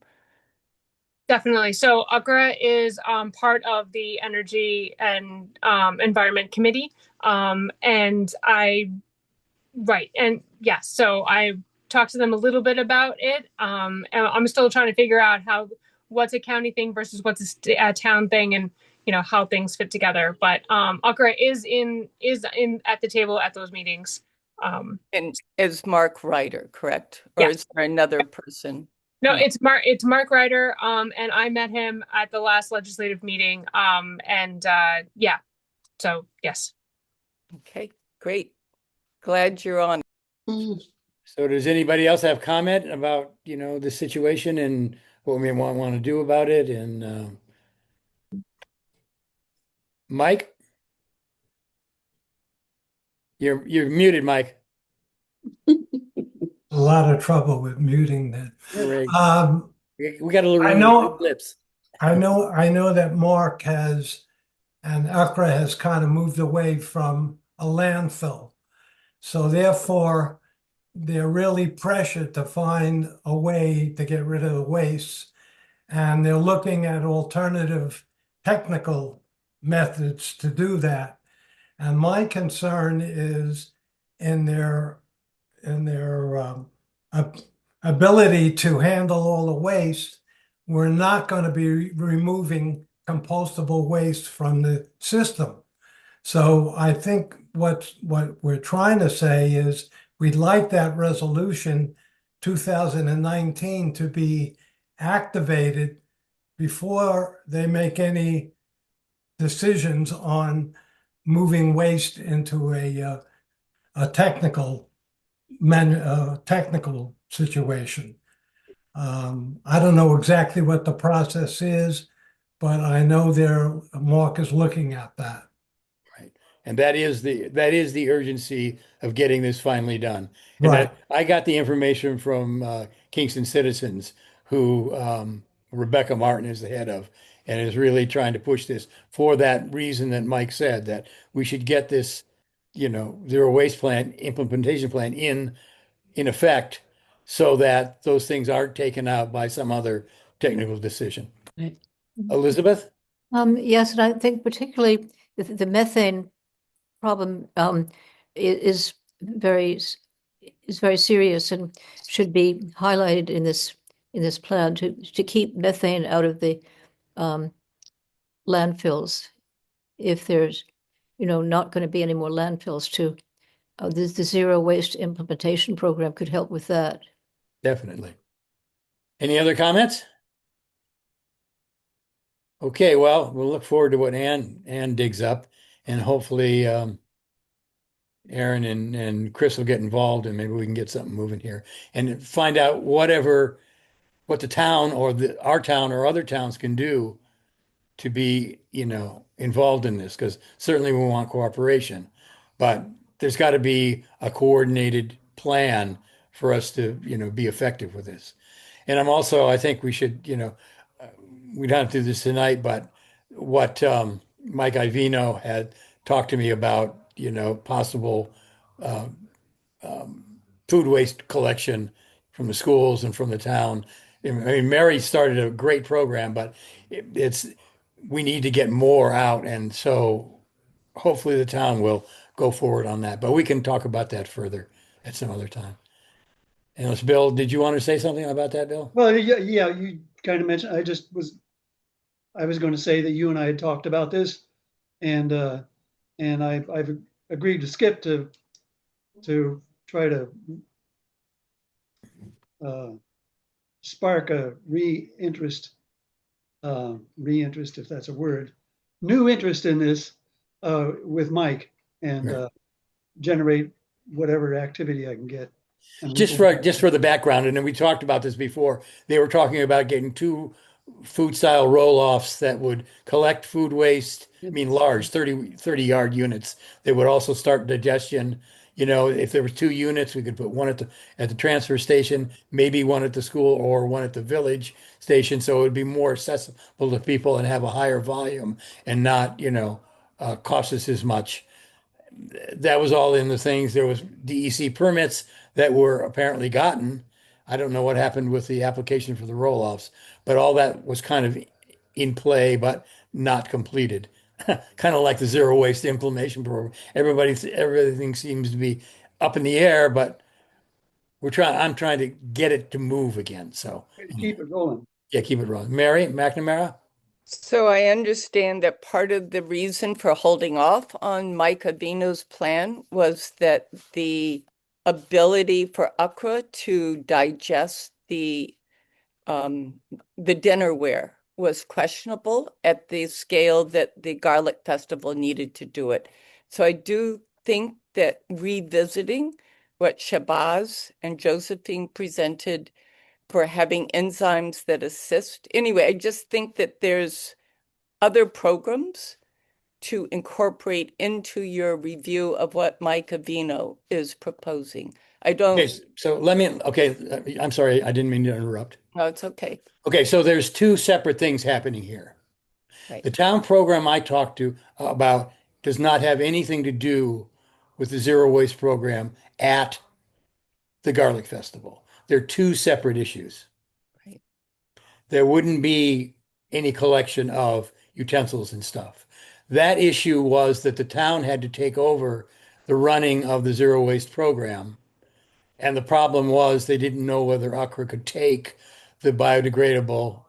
Definitely. So UCRA is part of the Energy and Environment Committee. Right. And yes, so I talked to them a little bit about it. And I'm still trying to figure out what's a county thing versus what's a town thing, and how things fit together. But UCRA is at the table at those meetings. And is Mark Ryder, correct? Or Yeah. is there another person? No, it's Mark Ryder. And I met him at the last legislative meeting. Yeah. So yes. Okay, great. Glad you're on. So does anybody else have comment about, the situation and what we want to do about it? And Mike? You're muted, Mike. A lot of trouble with muting that. Right. We got a little I know- lips. I know that Mark and UCRA has kind of moved away from a landfill. So therefore, they're really pressured to find a way to get rid of the waste. And they're looking at alternative technical methods to do that. And my concern is in their ability to handle all the waste. We're not going to be removing compostable waste from the system. So I think what we're trying to say is we'd like that resolution 2019 to be activated before they make any decisions on moving waste into a technical situation. I don't know exactly what the process is, but I know Mark is looking at that. Right. And that is the urgency of getting this finally done. And Right. I got the information from Kingston Citizens, who Rebecca Martin is the head of, and is really trying to push this for that reason that Mike said, that we should get this, zero waste plan, implementation plan in effect, so that those things aren't taken out by some other technical decision. Right. Elizabeth? Yes, and I think particularly the methane problem is very serious and should be highlighted in this plan to keep methane out of the landfills. If there's not going to be any more landfills, the zero waste implementation program could help with that. Definitely. Any other comments? Okay, well, we'll look forward to what Ann digs up, and hopefully Aaron and Chris will get involved, and maybe we can get something moving here and find out what the town or our town or other towns can do to be, involved in this, because certainly we want cooperation, but there's got to be a coordinated plan for us to, be effective with this. And I think we should, we don't have to do this tonight, but what Mike Ivino had talked to me about, possible uh, food waste collection from the schools and from the town. I mean, Mary started a great program, but we need to get more out, and so hopefully the town will go forward on that. But we can talk about that further at some other time. And let's, Bill, did you want to say something about that, Bill? Well, yeah, you kind of mentioned, I was going to say that you and I had talked about this, and I've agreed to Skip to try to spark a reinterest, if that's a word, new interest in this with Mike, and Right. generate whatever activity I can get. And Just for the background, and then we talked about this before. They were talking about getting two food style roll-offs that would collect food waste. I mean, large 30 yard units. They would also start digestion. If there were 2 units, we could put one at the transfer station, maybe one at the school, or one at the village station, so it would be more accessible to people and have a higher volume and not, cost us as much. That was all in the things. There was DEC permits that were apparently gotten. I don't know what happened with the application for the roll-offs, but all that was kind of in play, but not completed. Kind of like the zero waste implementation program. Everything seems to be up in the air, but I'm trying to get it to move again. So keep it rolling. yeah, keep it rolling. Mary McNamara? So I understand that part of the reason for holding off on Mike Avino's plan was that the ability for UCRA to digest the dinnerware was questionable at the scale that the Garlic Festival needed to do it. So I do think that revisiting what Shabazz and Josephine presented for having enzymes that assist. Anyway, I just think that there's other programs to incorporate into your review of what Mike Avino is proposing. I don't. Okay, so I'm sorry, I didn't mean to interrupt. No, it's okay. Okay, so there's two separate things happening here. Right. The town program I talked to about does not have anything to do with the zero waste program at the Garlic Festival. They're two separate issues. Right. There wouldn't be any collection of utensils and stuff. That issue was that the town had to take over the running of the zero waste program. And the problem was they didn't know whether UCRA could take the biodegradable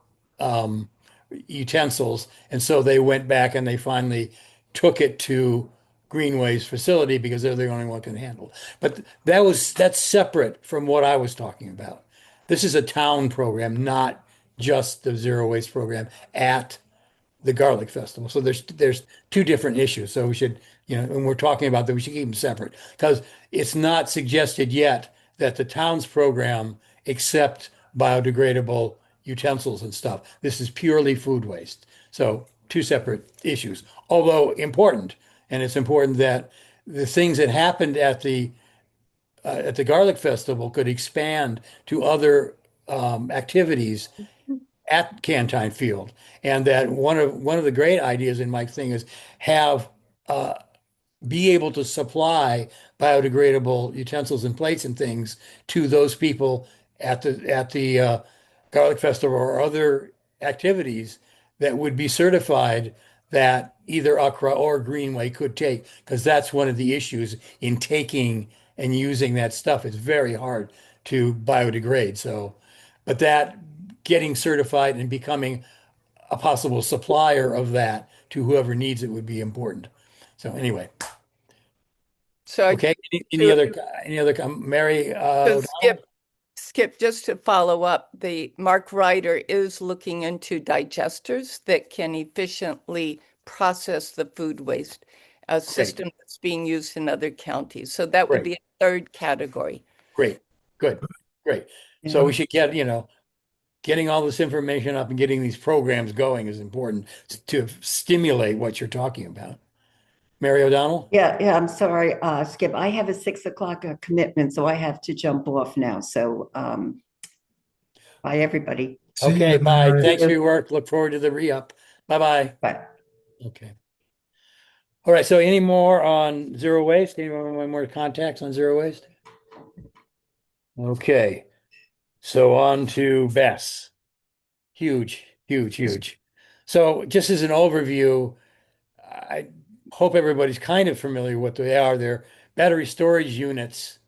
utensils. And so they went back and they finally took it to Greenway's facility because they're the only one who can handle it. But that's separate from what I was talking about. This is a town program, not just the zero waste program at the Garlic Festival. So there's two different issues. So we should, when we're talking about that, we should keep them separate because it's not suggested yet that the town's program accept biodegradable utensils and stuff. This is purely food waste. So two separate issues, although important. And it's important that the things that happened at the Garlic Festival could expand to other activities at Cantine Field, and that one of the great ideas in Mike's thing is have be able to supply biodegradable utensils and plates and things to those people at the Garlic Festival or other activities that would be certified that either Accra or Greenway could take, because that's one of the issues in taking and using that stuff. It's very hard to biodegrade. So, but that getting certified and becoming a possible supplier of that to whoever needs it would be important. So anyway, So I okay. to- Any other Mary so O'Donnell? Skip, just to follow up, the Mark Ryder is looking into digesters that can efficiently process the food waste, a system that's being used in other counties. So that would Great. be a third category. Great. Good. Great. So we should get, getting all this information up and getting these programs going is important to stimulate what you're talking about. Mary O'Donnell? Yeah, I'm sorry, Skip. I have a 6 o'clock commitment, so I have to jump off now. So, bye, everybody. See Okay, you, bye. Mary. Thanks for your work. Look forward to the re-up. Bye-bye. Bye. Okay. All right. So any more on zero waste? Any more contacts on zero waste? Okay. So on to Bess. Huge, huge, huge. So just as an overview, I hope everybody's kind of familiar with what they are. They're battery storage units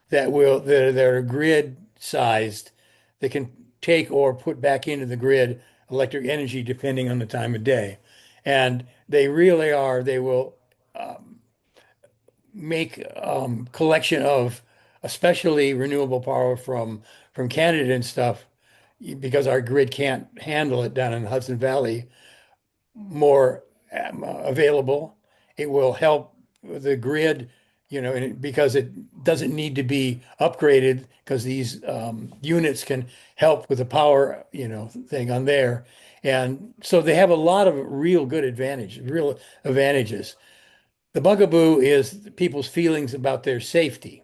that are grid sized that can take or put back into the grid electric energy depending on the time of day. And they really are, they will make collection of especially renewable power from Canada and stuff because our grid can't handle it down in the Hudson Valley more available. It will help the grid, because it doesn't need to be upgraded because these units can help with the power, thing on there. And so they have a lot of real advantages. The bugaboo is people's feelings about their safety.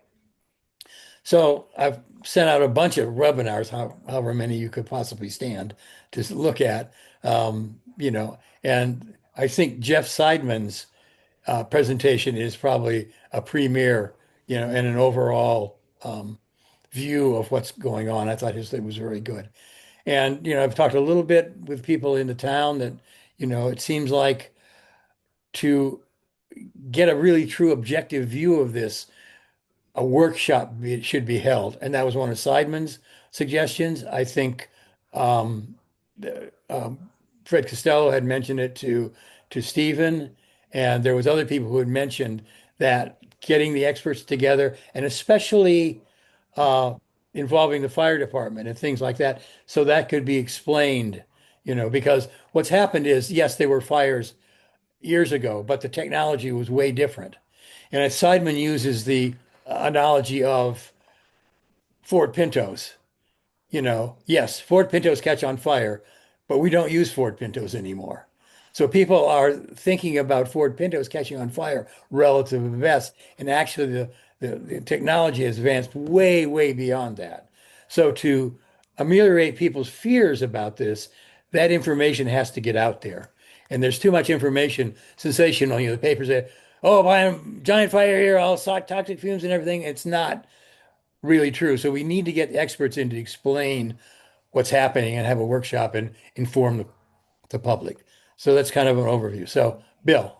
So I've sent out a bunch of webinars, however many you could possibly stand to look at, and I think Jeff Seidman's presentation is probably a premier, and an overall view of what's going on. I thought his thing was very good. And, I've talked a little bit with people in the town that, it seems like to get a really true objective view of this, a workshop should be held. And that was one of Seidman's suggestions. I think um, Fred Costello had mentioned it to Stephen, and there was other people who had mentioned that getting the experts together, and especially uh, involving the fire department and things like that, so that could be explained, because what's happened is, yes, there were fires years ago, but the technology was way different. And Seidman uses the analogy of Ford Pintos. Yes, Ford Pintos catch on fire, but we don't use Ford Pintos anymore. So people are thinking about Ford Pintos catching on fire relative to best, and actually the technology has advanced way, way beyond that. So to ameliorate people's fears about this, that information has to get out there. And there's too much information, sensational. The papers say, oh, by a giant fire here, all toxic fumes and everything. It's not really true. So we need to get experts in to explain what's happening and have a workshop and inform the public. So that's kind of an overview. So, Bill.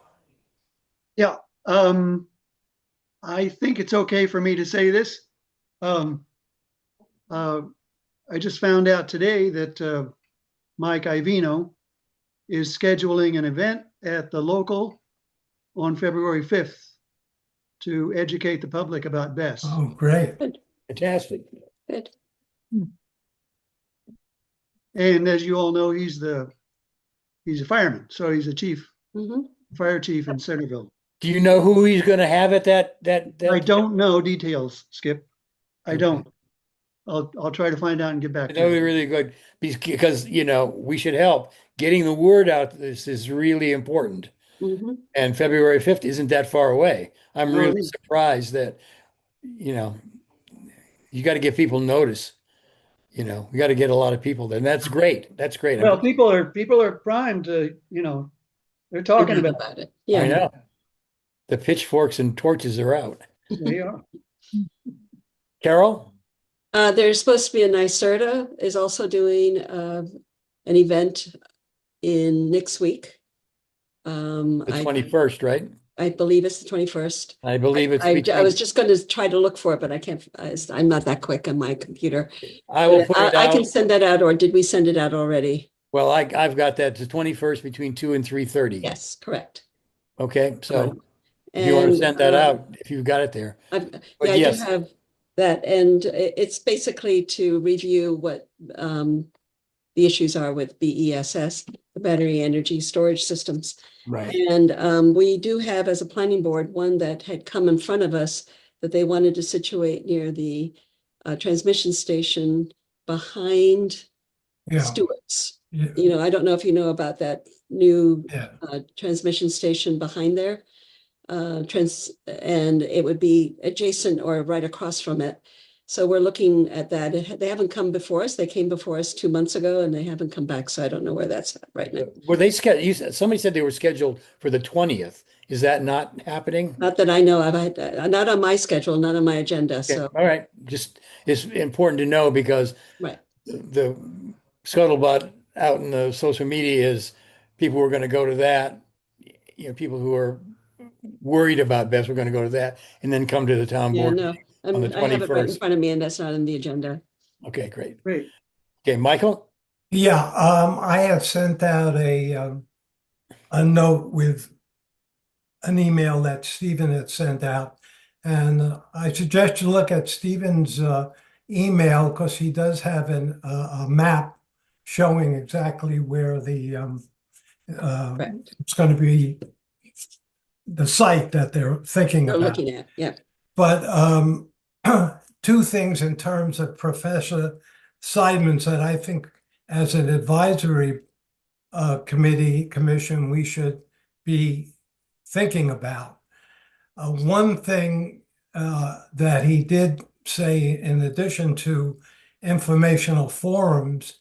Yeah, I think it's okay for me to say this. Um, I just found out today that Mike Ivino is scheduling an event at the local on February 5th to educate the public about BESS. Oh, great. Fantastic. Good. And as you all know, he's a fireman, so he's a Mhm. fire chief in Centerville. Do you know who he's going to have at that? I don't know details, Skip. I Okay. don't. I'll try to find out and get back That would to be you. really good because, we should help. Getting the word out, this is really important. Mhm. And February 5th isn't that far away. I'm No, it really isn't. surprised that, you got to give people notice. We got to get a lot of people there. And that's great. That's great. Well, people are primed to, they're talking about it. About it. I Yeah. know. The pitchforks and torches are out. They are. Carol? There's supposed to be a NYSERDA is also doing an event in next week. The I 21st, right? believe it's the 21st. I believe it's I between, was just going to try to look for it, but I can't. I'm not that quick on my computer. I will But put it I can out. send that out, or did we send it out already? Well, I've got that the 21st between 2 and 3:30. Yes, correct. Okay, so Correct. if you want to And, send that out, if you've got it there. I've, But yeah, I do yes, have that, and it's basically to review what the issues are with BESS, the battery energy storage systems. right. And we do have, as a planning board, one that had come in front of us that they wanted to situate near the transmission station behind Yeah. Stewart's. Yeah. I don't know if you know about that new Yeah. transmission station behind there. And it would be adjacent or right across from it. So we're looking at that. They haven't come before us. They came before us 2 months ago and they haven't come back. So I don't know where that's at right now. Were they scheduled? Somebody said they were scheduled for the 20th. Is that not happening? Not that I know of. Not on my schedule, not on my agenda. Okay, So, all right. Just it's important to know because right. the scuttlebutt out in the social media is people were going to go to that. People who are worried about BES were going to go to that and then come to the town Yeah, board no, meeting on the I have it right in 21st. front of me and that's not on the agenda. Okay, great. Great. Okay, Michael? Yeah, I had sent out a note with an email that Stephen had sent out. And I suggest you look at Stephen's email because he does have a map showing exactly where Correct. it's going to be the site that they're thinking We're about. looking at, yeah. But two things in terms of Professor Seidman's that I think as an advisory commission, we should be thinking about. One thing that he did say, in addition to informational forums,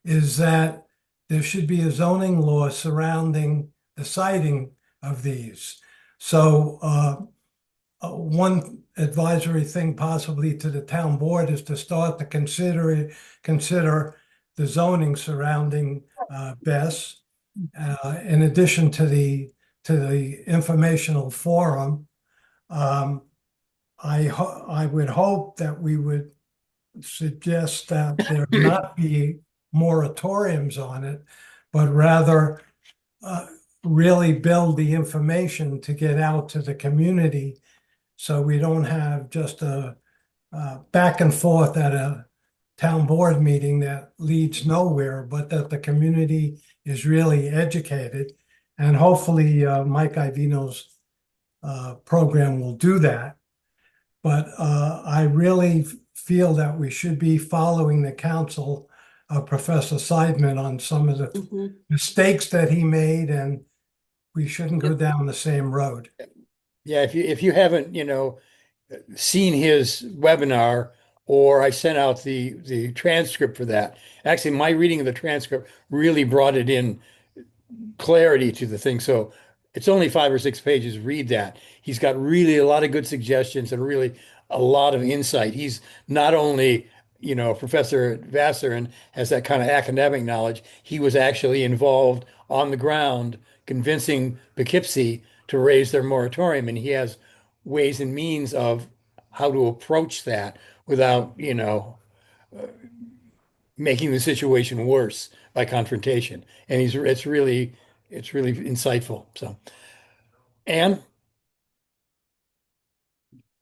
is that there should be a zoning law surrounding the siting of these. So one advisory thing possibly to the town board is to start to consider the zoning surrounding BES. In addition to the informational forum, I would hope that we would suggest that there not be moratoriums on it, but rather really build the information to get out to the community, so we don't have just a back and forth at a town board meeting that leads nowhere, but that the community is really educated. And hopefully Mike Ivino's program will do that. But I really feel that we should be following the counsel of Professor Seidman on some of the mistakes that he made, and we shouldn't go down the same road. Yeah, if you haven't, seen his webinar, or I sent out the transcript for that. Actually, my reading of the transcript really brought it in clarity to the thing. So it's only 5 or 6 pages. Read that. He's got really a lot of good suggestions and really a lot of insight. He's not only, a professor at Vassar and has that kind of academic knowledge. He was actually involved on the ground convincing Poughkeepsie to raise their moratorium, and he has ways and means of how to approach that without, making the situation worse by confrontation. And it's really insightful. So Anne?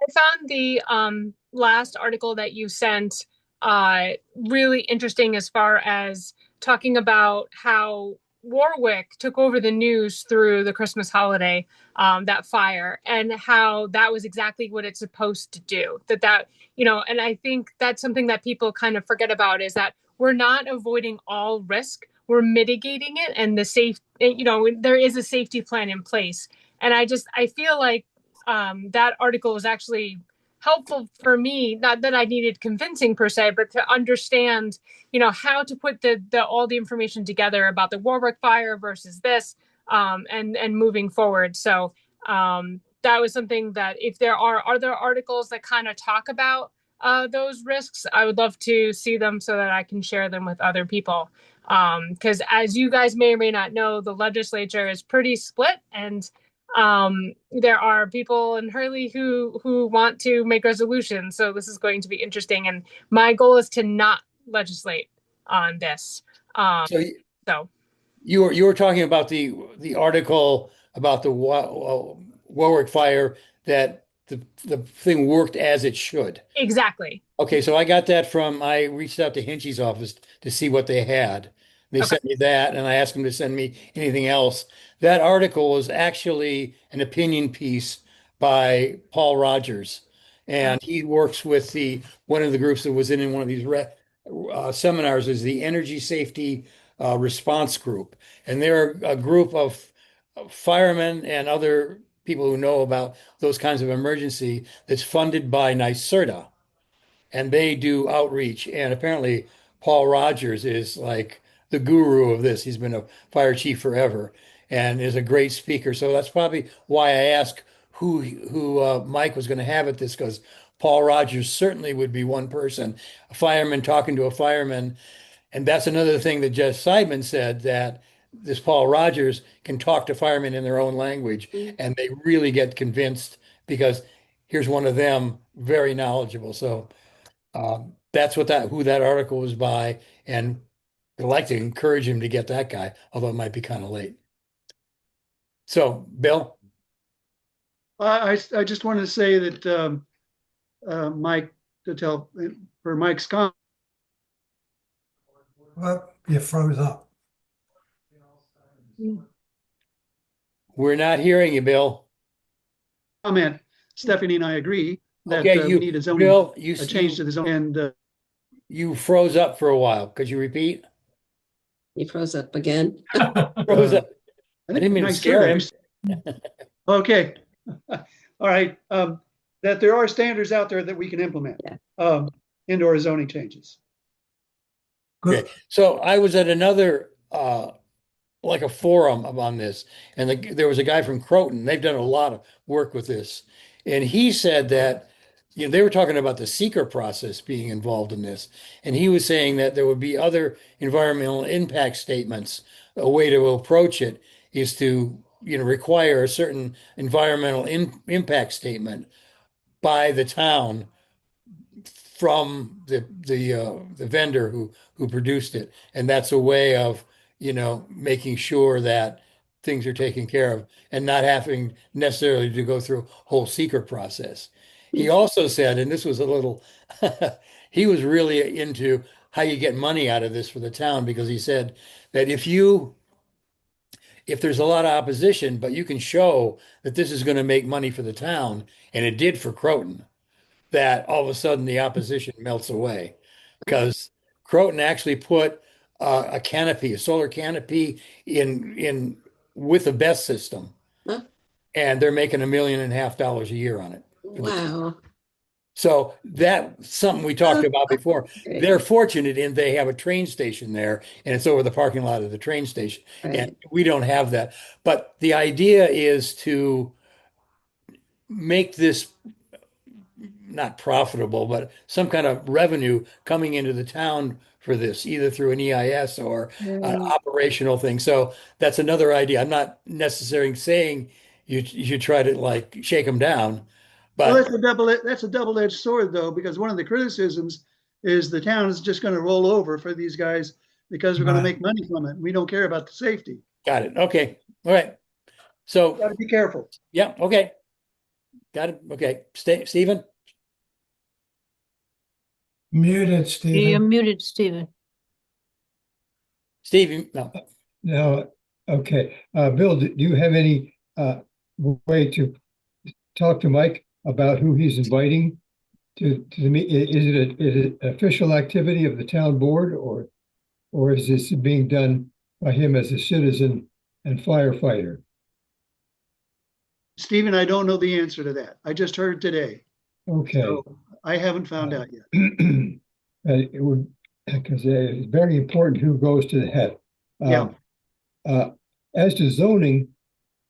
I found the last article that you sent really interesting as far as talking about how Warwick took over the news through the Christmas holiday, that fire, and how that was exactly what it's supposed to do. And I think that's something that people kind of forget about, is that we're not avoiding all risk, we're mitigating it, and there is a safety plan in place. And I feel like that article was actually helpful for me, not that I needed convincing per se, but to understand, how to put the all the information together about the Warwick fire versus this, and moving forward. So that was something that, if there are other articles that kind of talk about those risks, I would love to see them so that I can share them with other people. Because as you guys may or may not know, the legislature is pretty split, and there are people in Hurley who want to make resolutions. So this is going to be interesting. And my goal is to not legislate on this. So So you were talking about the article about the Warwick fire, that the thing worked as it should. exactly. Okay, so I reached out to Hinchy's office to see what they had. They Okay. sent me that, and I asked them to send me anything else. That article was actually an opinion piece by Paul Rogers, and he works with one of the groups that was in one of these seminars, is the Energy Safety Response Group, and they're a group of firemen and other people who know about those kinds of emergency, that's funded by NYSERDA, and they do outreach. And apparently, Paul Rogers is like the guru of this. He's been a fire chief forever and is a great speaker. So that's probably why I asked who Mike was going to have at this, because Paul Rogers certainly would be one person, a fireman talking to a fireman. And that's another thing that Jeff Seidman said, that this Paul Rogers can talk to firemen in their own language, and they really get convinced, because here's one of them, very knowledgeable. So that's who that article was by, and I'd like to encourage him to get that guy, although it might be kind of late. So, Bill? I just wanted to say that Mike, for Mike's comment. Well, you froze up. We're not hearing you, Bill. Stephanie and I agree that Okay, we need a zoning, Bill, a change to the zone. And you froze up for a while. Could you repeat? He froze up again. Froze up. I I didn't mean to nice scare him. Okay. All right. That there are standards out there that we can implement. Yeah. Indoor zoning changes. Good. Okay. So I was at another like a forum on this, and there was a guy from Croton. They've done a lot of work with this, and he said that they were talking about the seeker process being involved in this, and he was saying that there would be other environmental impact statements. A way to approach it is to require a certain environmental impact statement by the town from the vendor who produced it, and that's a way of making sure that things are taken care of and not having necessarily to go through a whole secret process. He also said, and this was a little, he was really into how you get money out of this for the town, because he said that if there's a lot of opposition, but you can show that this is going to make money for the town, and it did for Croton, that all of a sudden the opposition melts away, because Croton actually put a solar canopy in with the BESS system, Huh? and they're making $1.5 million a year on it. Wow. So that's something we talked about before. Great. They're fortunate in they have a train station there, and it's over the parking lot of the train station. Right. And we don't have that. But the idea is to make this not profitable, but some kind of revenue coming into the town for this, either through an EIS or an Right. operational thing. So that's another idea. I'm not necessarily saying you should try to like shake them down, Well, but that's a double-edged sword, though, because one of the criticisms is the town is just going to roll over for these guys because we're going to Right. make money from it. We don't care about the safety. got it. Okay. All right. So, Got to be careful. yeah, okay. Got it. Okay. Stephen? Muted, You're Stephen. muted, Stephen. Steve, no. Now, okay, Bill, do you have any way to talk to Mike about who he's inviting to the meet? Is it an official activity of the town board, or is this being done by him as a citizen and firefighter? Stephen, I don't know the answer to that. I just heard today. Okay. So I haven't found out yet. It would, because it's very important who goes to that. Yeah. As to zoning,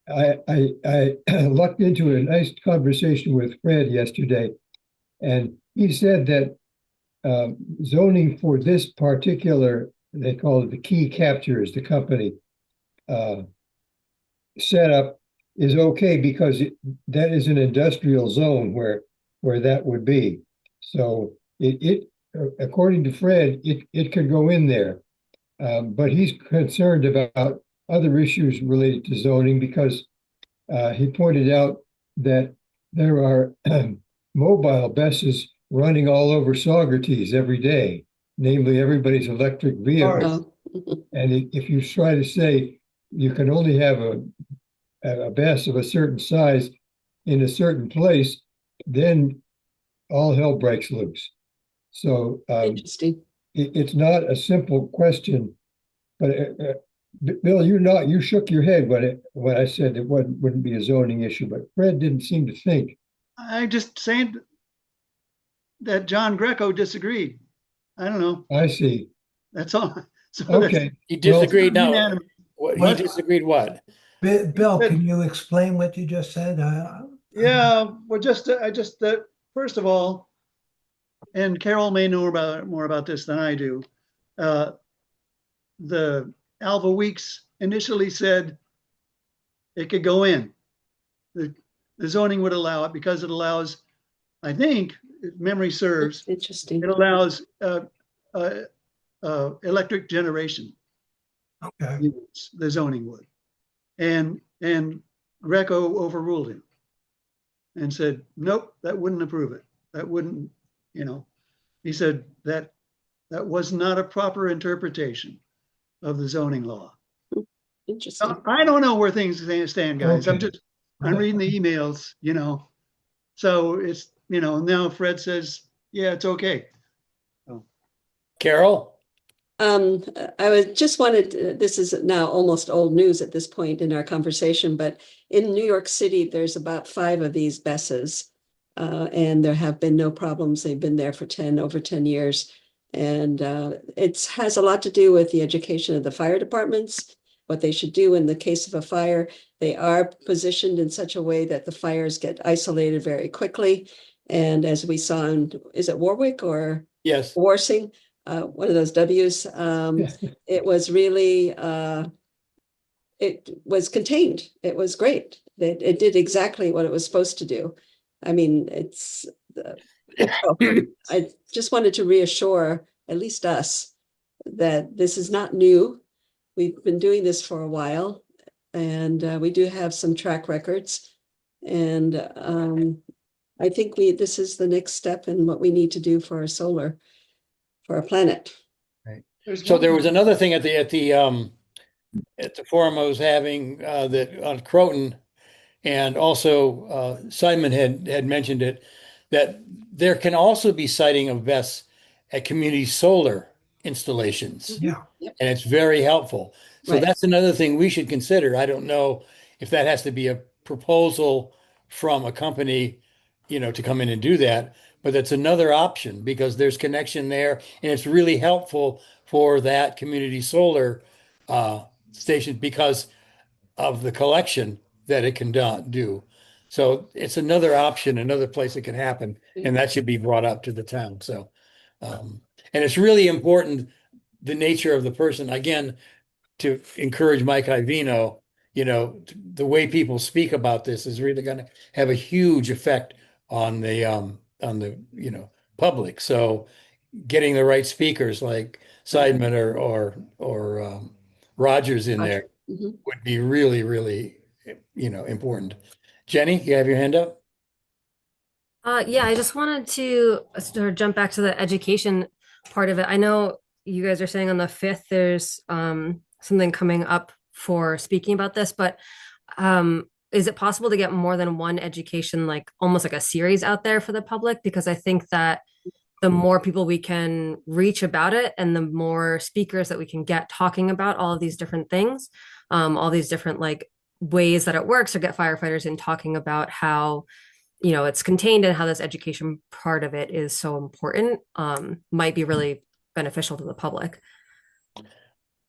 I lucked into a nice conversation with Fred yesterday, and he said that zoning for this particular, they call it the key captures, the company setup is okay because that is an industrial zone where that would be. So it according to Fred, it could go in there, but he's concerned about other issues related to zoning because he pointed out that there are mobile buses running all over Saugerties every day, namely everybody's electric vehicles. Oh, And if you try to say you can only have a bus of a certain size in a certain place, then all hell breaks loose. So interesting. it's not a simple question, but Bill, you shook your head when I said it wouldn't be a zoning issue, but Fred didn't seem to think. I just saying that John Greco disagreed. I don't know. I see. That's all. So Okay. He disagreed now. unanimous. He disagreed what? Bill, can you explain what you just said? Yeah, well, first of all, and Carol may know more about this than I do. The Alva Weeks initially said it could go in. The zoning would allow it because it allows, I think, if memory serves, Interesting. it allows electric generation. Okay. Units, the zoning would. And Greco overruled him and said, nope, that wouldn't approve it. That wouldn't, he said that was not a proper interpretation of the zoning law. Interesting. I don't know where things stand, guys. Okay. I'm reading the emails, So it's, now Fred says, yeah, it's okay. Carol? This is now almost old news at this point in our conversation, but in New York City, there's about 5 of these buses, and there have been no problems. They've been there for over 10 years. And it has a lot to do with the education of the fire departments, what they should do in the case of a fire. They are positioned in such a way that the fires get isolated very quickly. And as we saw is it Warwick or Yes. Warsing? One of those W's. It was really, it was contained. It was great. It did exactly what it was supposed to do. I mean, I just wanted to reassure at least us that this is not new. We've been doing this for a while, and we do have some track records. And I think this is the next step in what we need to do for our solar, for our planet. Right. So there was another thing at the forum I was having that on Croton, and also Simon had mentioned it, that there can also be siting of vests at community solar installations. Yeah. And it's very helpful. So Right. that's another thing we should consider. I don't know if that has to be a proposal from a company, to come in and do that, but that's another option because there's connection there and it's really helpful for that community solar station because of the collection that it can do. So it's another option, another place it can happen, and that should be brought up to the town. So, and it's really important, the nature of the person, again, to encourage Mike Ivino, the way people speak about this is really going to have a huge effect on the public. So getting the right speakers like Seidman or Rogers in there Mhm. would be really, really important. Jenny, you have your hand up? Yeah, I just wanted to sort of jump back to the education part of it. I know you guys are saying on the 5th there's something coming up for speaking about this, but is it possible to get more than one education, like almost like a series out there for the public? Because I think that the more people we can reach about it and the more speakers that we can get talking about all of these different things, all these different like ways that it works, or get firefighters in talking about how it's contained and how this education part of it is so important, might be really beneficial to the public.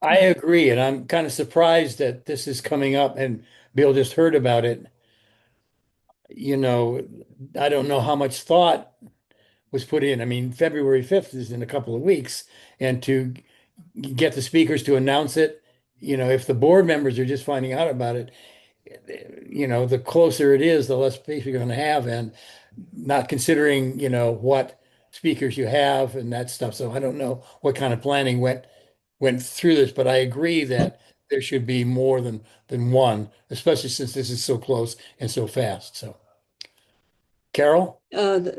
I agree, and I'm kind of surprised that this is coming up and Bill just heard about it. You know, I don't know how much thought was put in. I mean, February 5th is in a couple of weeks, and to get the speakers to announce it, if the board members are just finding out about it, the closer it is, the less space you're going to have, and not considering, what speakers you have and that stuff. So I don't know what kind of planning went through this, but I agree that there should be more than one, especially since this is so close and so fast. So, Carol? I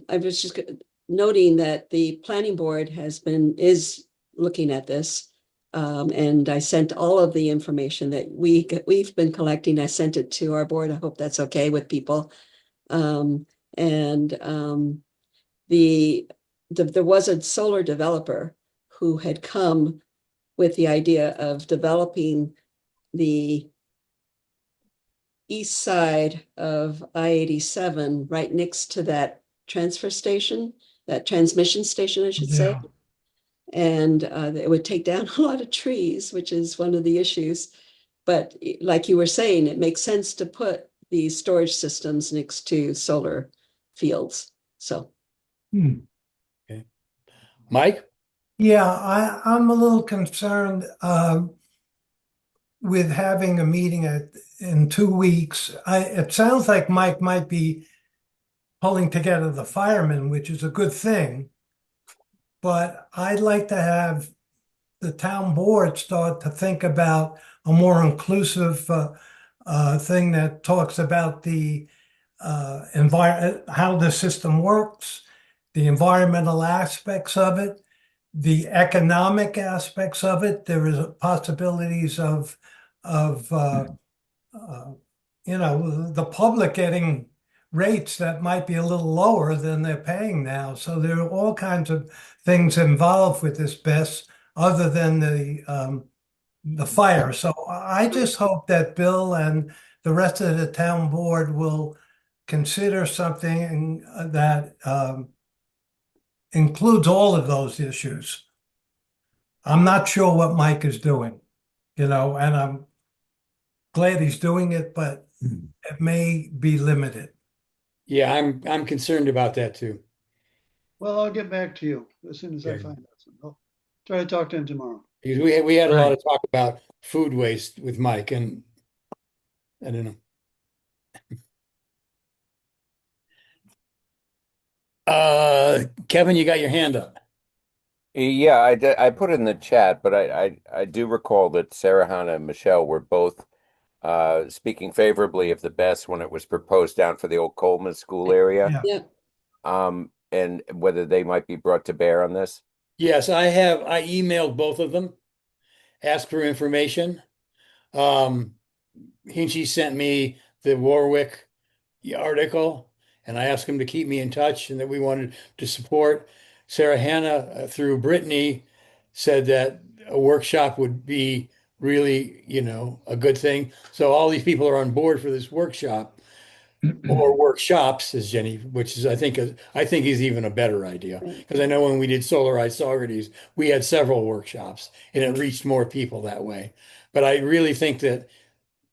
was just noting that the planning board is looking at this. And I sent all of the information that we've been collecting. I sent it to our board. I hope that's okay with people. There was a solar developer who had come with the idea of developing the east side of I-87 right next to that transfer station, that transmission station, I should say. And it would take down a lot of trees, which is one of the issues. But like you were saying, it makes sense to put these storage systems next to solar fields. So. Okay. Mike? Yeah, I'm a little concerned with having a meeting in 2 weeks. It sounds like Mike might be pulling together the firemen, which is a good thing. But I'd like to have the town board start to think about a more inclusive thing that talks about the environment, how the system works, the environmental aspects of it, the economic aspects of it. There is possibilities of the public getting rates that might be a little lower than they're paying now. So there are all kinds of things involved with this BESS other than the fire. So I just hope that Bill and the rest of the town board will consider something that includes all of those issues. I'm not sure what Mike is doing, and I'm glad he's doing it, but it may be limited. Yeah, I'm concerned about that too. Well, I'll get back to you as soon as I find out something. I'll try to talk to him tomorrow. Because we had a lot of talk about food waste with Mike, and I don't know. Kevin, you got your hand up. Yeah, I put it in the chat, but I do recall that Sarah, Hannah, and Michelle were both speaking favorably of the BESS when it was proposed down for the old Coleman School area. Yeah. And whether they might be brought to bear on this. Yes, I emailed both of them, asked for information. He sent me the Warwick article, and I asked him to keep me in touch and that we wanted to support. Sarah Hannah, through Brittany, said that a workshop would be really, a good thing. So all these people are on board for this workshop or workshops, as Jenny, which is I think is even a better idea, because I know when we did Solarize Saugerties, we had several workshops and it reached more people that way. But I really think that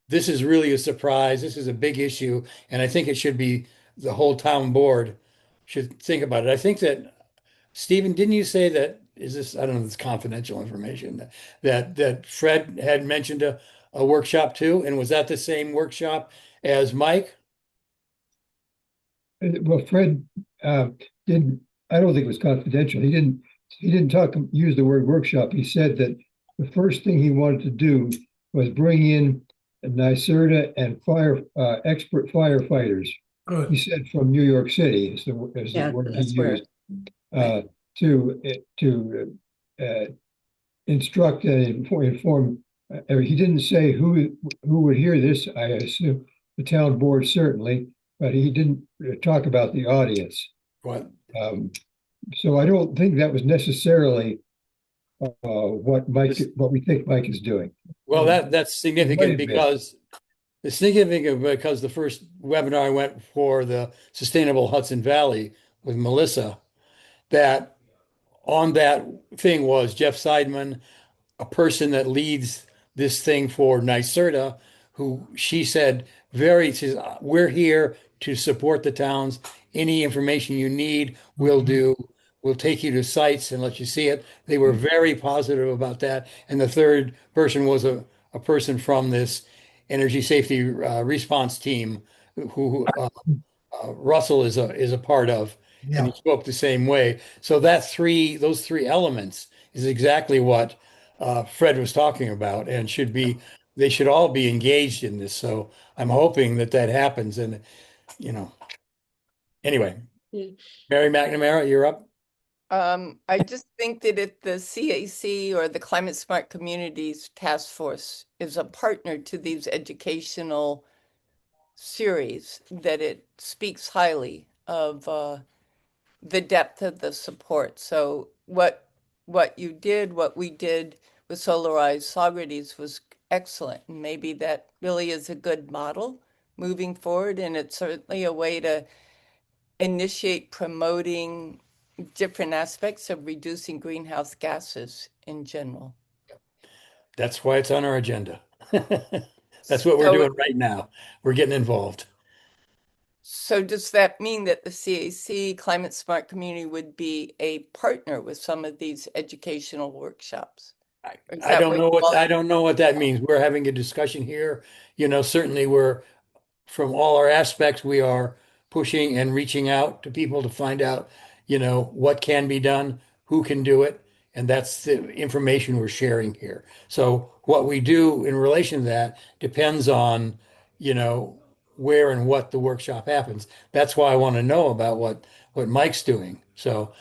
this is really a surprise. This is a big issue, and I think it should be the whole town board should think about it. I think that Stephen, didn't you say that is this? I don't know if it's confidential information that Fred had mentioned a workshop too, and was that the same workshop as Mike? Well, Fred didn't. I don't think it was confidential. He didn't use the word workshop. He said that the first thing he wanted to do was bring in NYSERDA and expert firefighters. He Good. said from New York City is the Yeah, word he that's where. used to instruct and inform. He didn't say who would hear this. I assume the town board certainly, but he didn't talk about the audience. What? So I don't think that was necessarily what we think Mike is doing. Well, that's significant have been. because it's significant because the first webinar I went for the Sustainable Hudson Valley with Melissa, that on that thing was Jeff Seidman, a person that leads this thing for NYSERDA, who she said says, we're here to support the towns. Any information you need, we'll do. We'll take you to sites and let you see it. They were very positive about that. And the third person was a person from this energy safety response team who Russell is a part of, and Yeah. he spoke the same way. So those three elements is exactly what Fred was talking about, and they should all be engaged in this. So I'm hoping that that happens. And you know, anyway, Yeah. Mary McNamara, you're up. I just think that if the CAC or the Climate Smart Communities Task Force is a partner to these educational series, that it speaks highly of the depth of the support. So what we did with Solarize Socrates was excellent. And maybe that really is a good model moving forward. And it's certainly a way to initiate promoting different aspects of reducing greenhouse gases in general. That's why it's on our agenda. That's what we're So, doing right now. We're getting involved. so does that mean that the CAC Climate Smart Community would be a partner with some of these educational workshops? Or is I that don't know you all- I don't know what that means. We're having a discussion here. Certainly we're from all our aspects, we are pushing and reaching out to people to find out, what can be done, who can do it, and that's the information we're sharing here. So what we do in relation to that depends on, where and what the workshop happens. That's why I want to know about what Mike's doing. So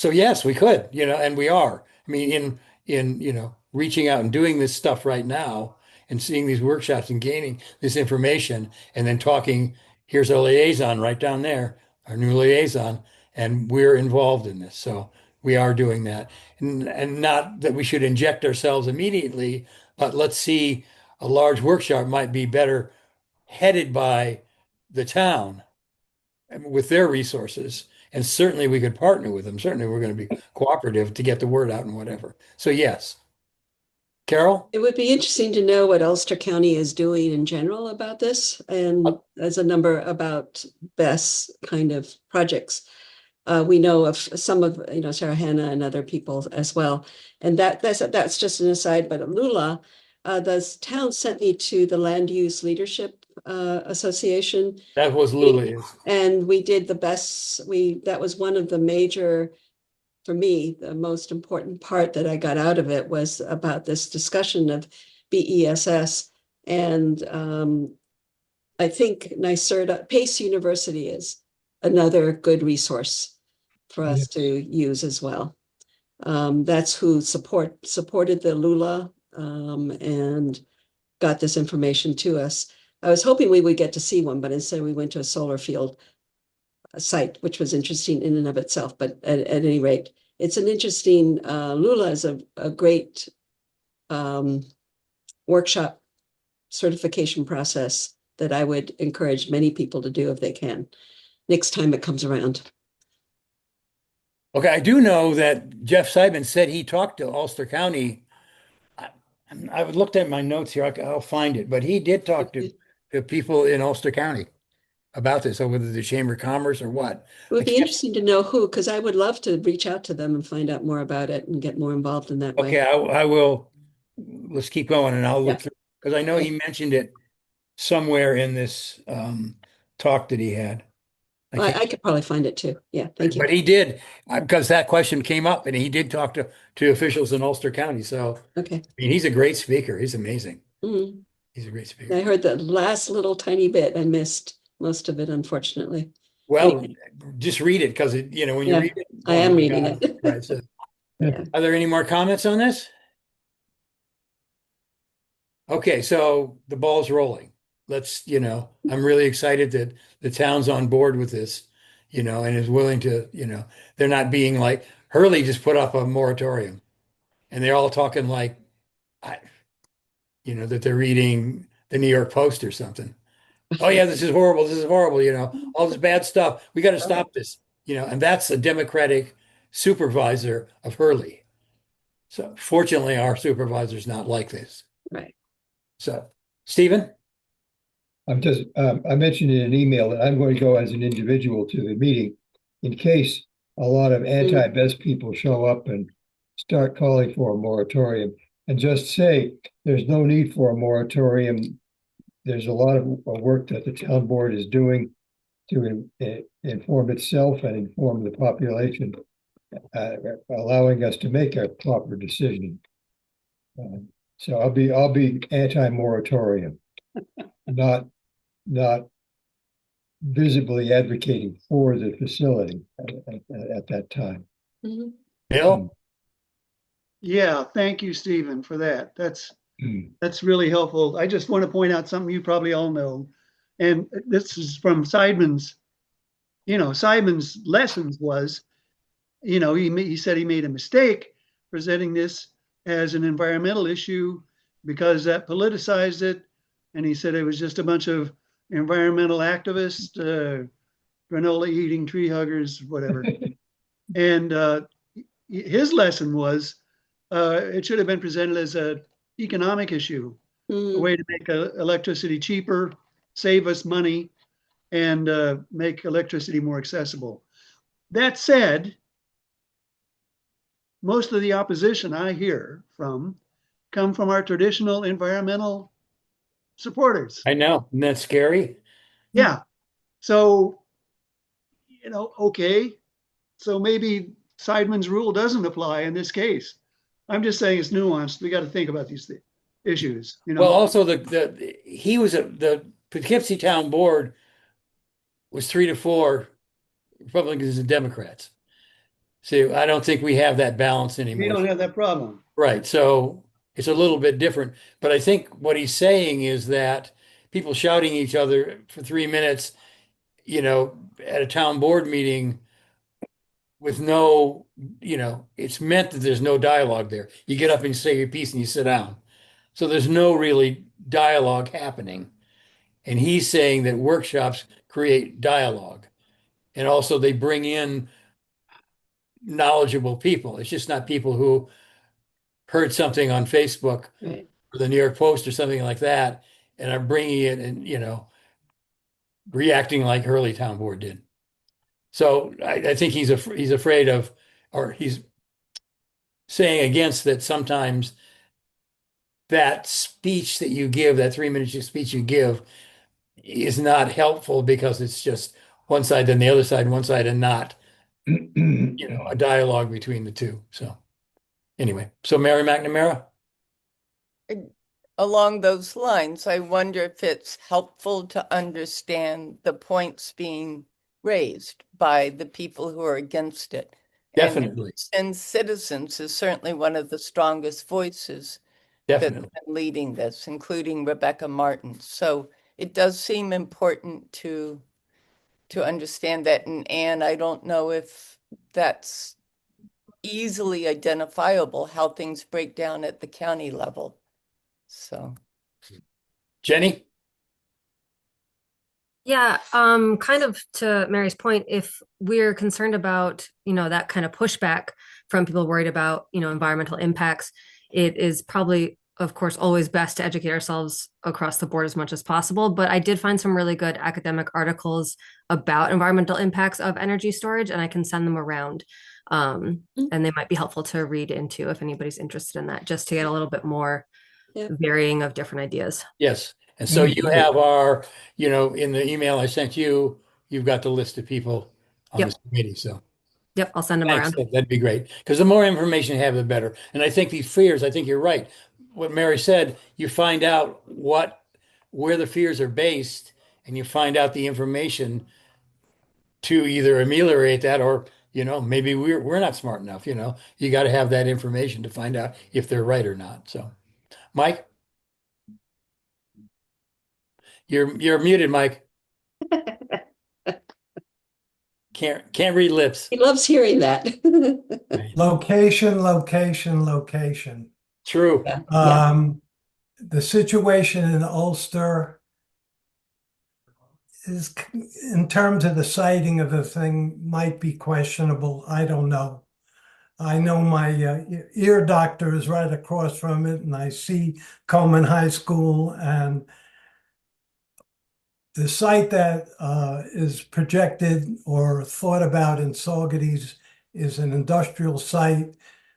yes, we could, and we are. I mean, in reaching out and doing this stuff right now and seeing these workshops and gaining this information and then talking, here's our liaison right down there, our new liaison, and we're involved in this. So we are doing that. And not that we should inject ourselves immediately, but let's see, a large workshop might be better headed by the town with their resources. And certainly we could partner with them. Certainly we're going to be cooperative to get the word out and whatever. So yes. Carol? It would be interesting to know what Ulster County is doing in general about this, and as a number about BESS kind of projects. We know of some of, Sarah Hannah and other people as well. And that's just an aside, but Lula, the town sent me to the Land Use Leadership Association. That was Lula. And we did the best, that was one of the major, for me, the most important part that I got out of it was about this discussion of BESS. And I think NYSERDA, Pace University is another good resource for us to use as well. That's who supported the Lula and got this information to us. I was hoping we would get to see one, but instead we went to a solar field site, which was interesting in and of itself. But at any rate, it's an interesting, Lula is a great workshop certification process that I would encourage many people to do if they can, next time it comes around. Okay, I do know that Jeff Seidman said he talked to Ulster County. I've looked at my notes here. I'll find it, but he did talk to people in Ulster County about this, or whether the Chamber of Commerce or what. It would be interesting to know who, because I would love to reach out to them and find out more about it and get more involved in that way. Okay, I will. Let's keep going, and I'll look through because I know he mentioned it somewhere in this talk that he had. I could probably find it too. Yeah, thank you. But he did, because that question came up, and he did talk to officials in Ulster County. So, okay, I mean, he's a great speaker. He's amazing. Mm-hmm. He's a great I speaker. heard the last little tiny bit. I missed most of it, unfortunately. Well, just read it because when you Yeah, read it, I oh am my reading God. it. Right. So, Yeah. are there any more comments on this? Okay, so the ball's rolling. I'm really excited that the town's on board with this, and is willing to, they're not being like Hurley just put up a moratorium and they're all talking like, I, that they're reading the New York Post or something. Oh yeah, this is horrible. This is horrible. All this bad stuff. We got to stop this, and that's a Democratic supervisor of Hurley. So fortunately, our supervisor's not like this. Right. So, Stephen? I mentioned in an email that I'm going to go as an individual to the meeting in case a lot of anti-BES people show up and start calling for a moratorium, and just say there's no need for a moratorium. There's a lot of work that the town board is doing to inform itself and inform the population, allowing us to make a proper decision. So I'll be anti-moratorium, not visibly advocating for the facility at that time. Mhm. Bill? Yeah, thank you, Stephen, for that. That's really helpful. I just want to point out something you probably all know. And this is from Seidman's, Seidman's lessons was, he said he made a mistake presenting this as an environmental issue because that politicized it. And he said it was just a bunch of environmental activists, granola eating tree huggers, whatever. And his lesson was it should have been presented as an economic issue, a way to make electricity cheaper, save us money, and make electricity more accessible. That said, most of the opposition I hear from come from our traditional environmental supporters. I know. Isn't that scary? Yeah. So, okay. So maybe Seidman's rule doesn't apply in this case. I'm just saying it's nuanced. We got to think about these issues. Well, also the Poughkeepsie Town Board was 3-4 Republicans and Democrats. See, I don't think we have that balance we anymore. don't have that problem. Right. So it's a little bit different. But I think what he's saying is that people shouting each other for 3 minutes, at a town board meeting with no, it's meant that there's no dialogue there. You get up and you say your piece and you sit down. So there's no really dialogue happening. And he's saying that workshops create dialogue. And also they bring in knowledgeable people. It's just not people who heard something on Facebook Right. or the New York Post or something like that and are bringing it and, reacting like Hurley Town Board did. So I think he's afraid of, or he's saying against that sometimes that speech that you give, that 3 minute speech you give, is not helpful because it's just one side then the other side, one side, and not a dialogue between the two. So anyway, so Mary McNamara. Along those lines, I wonder if it's helpful to understand the points being raised by the people who are against it. Definitely. And citizens is certainly one of the strongest voices Definitely. that's been leading this, including Rebecca Martin. So it does seem important to understand that. And Anne, I don't know if that's easily identifiable how things break down at the county level. So Jenny? Yeah, kind of to Mary's point, if we're concerned about, that kind of pushback from people worried about, environmental impacts, it is probably, of course, always best to educate ourselves across the board as much as possible. But I did find some really good academic articles about environmental impacts of energy storage, and I can send them around. And they might be helpful to read into if anybody's interested in that, just to get a little bit more varying of different ideas. Yes. And so you have in the email I sent you, you've got the list of people on this committee. So yep, I'll send them thanks. around. That'd be great. Because the more information you have, the better. And I think these fears, I think you're right. What Mary said, you find out what where the fears are based and you find out the information to either ameliorate that or, maybe we're not smart enough, you got to have that information to find out if they're right or not. So, Mike, you're muted, Mike. Can't read lips. He loves hearing that. Location, location, location. True. Yeah, yeah. The situation in Ulster is, in terms of the siting of the thing, might be questionable. I don't know. I know my ear doctor is right across from it, and I see Coleman High School, and the site that is projected or thought about in Saugerties is an industrial site.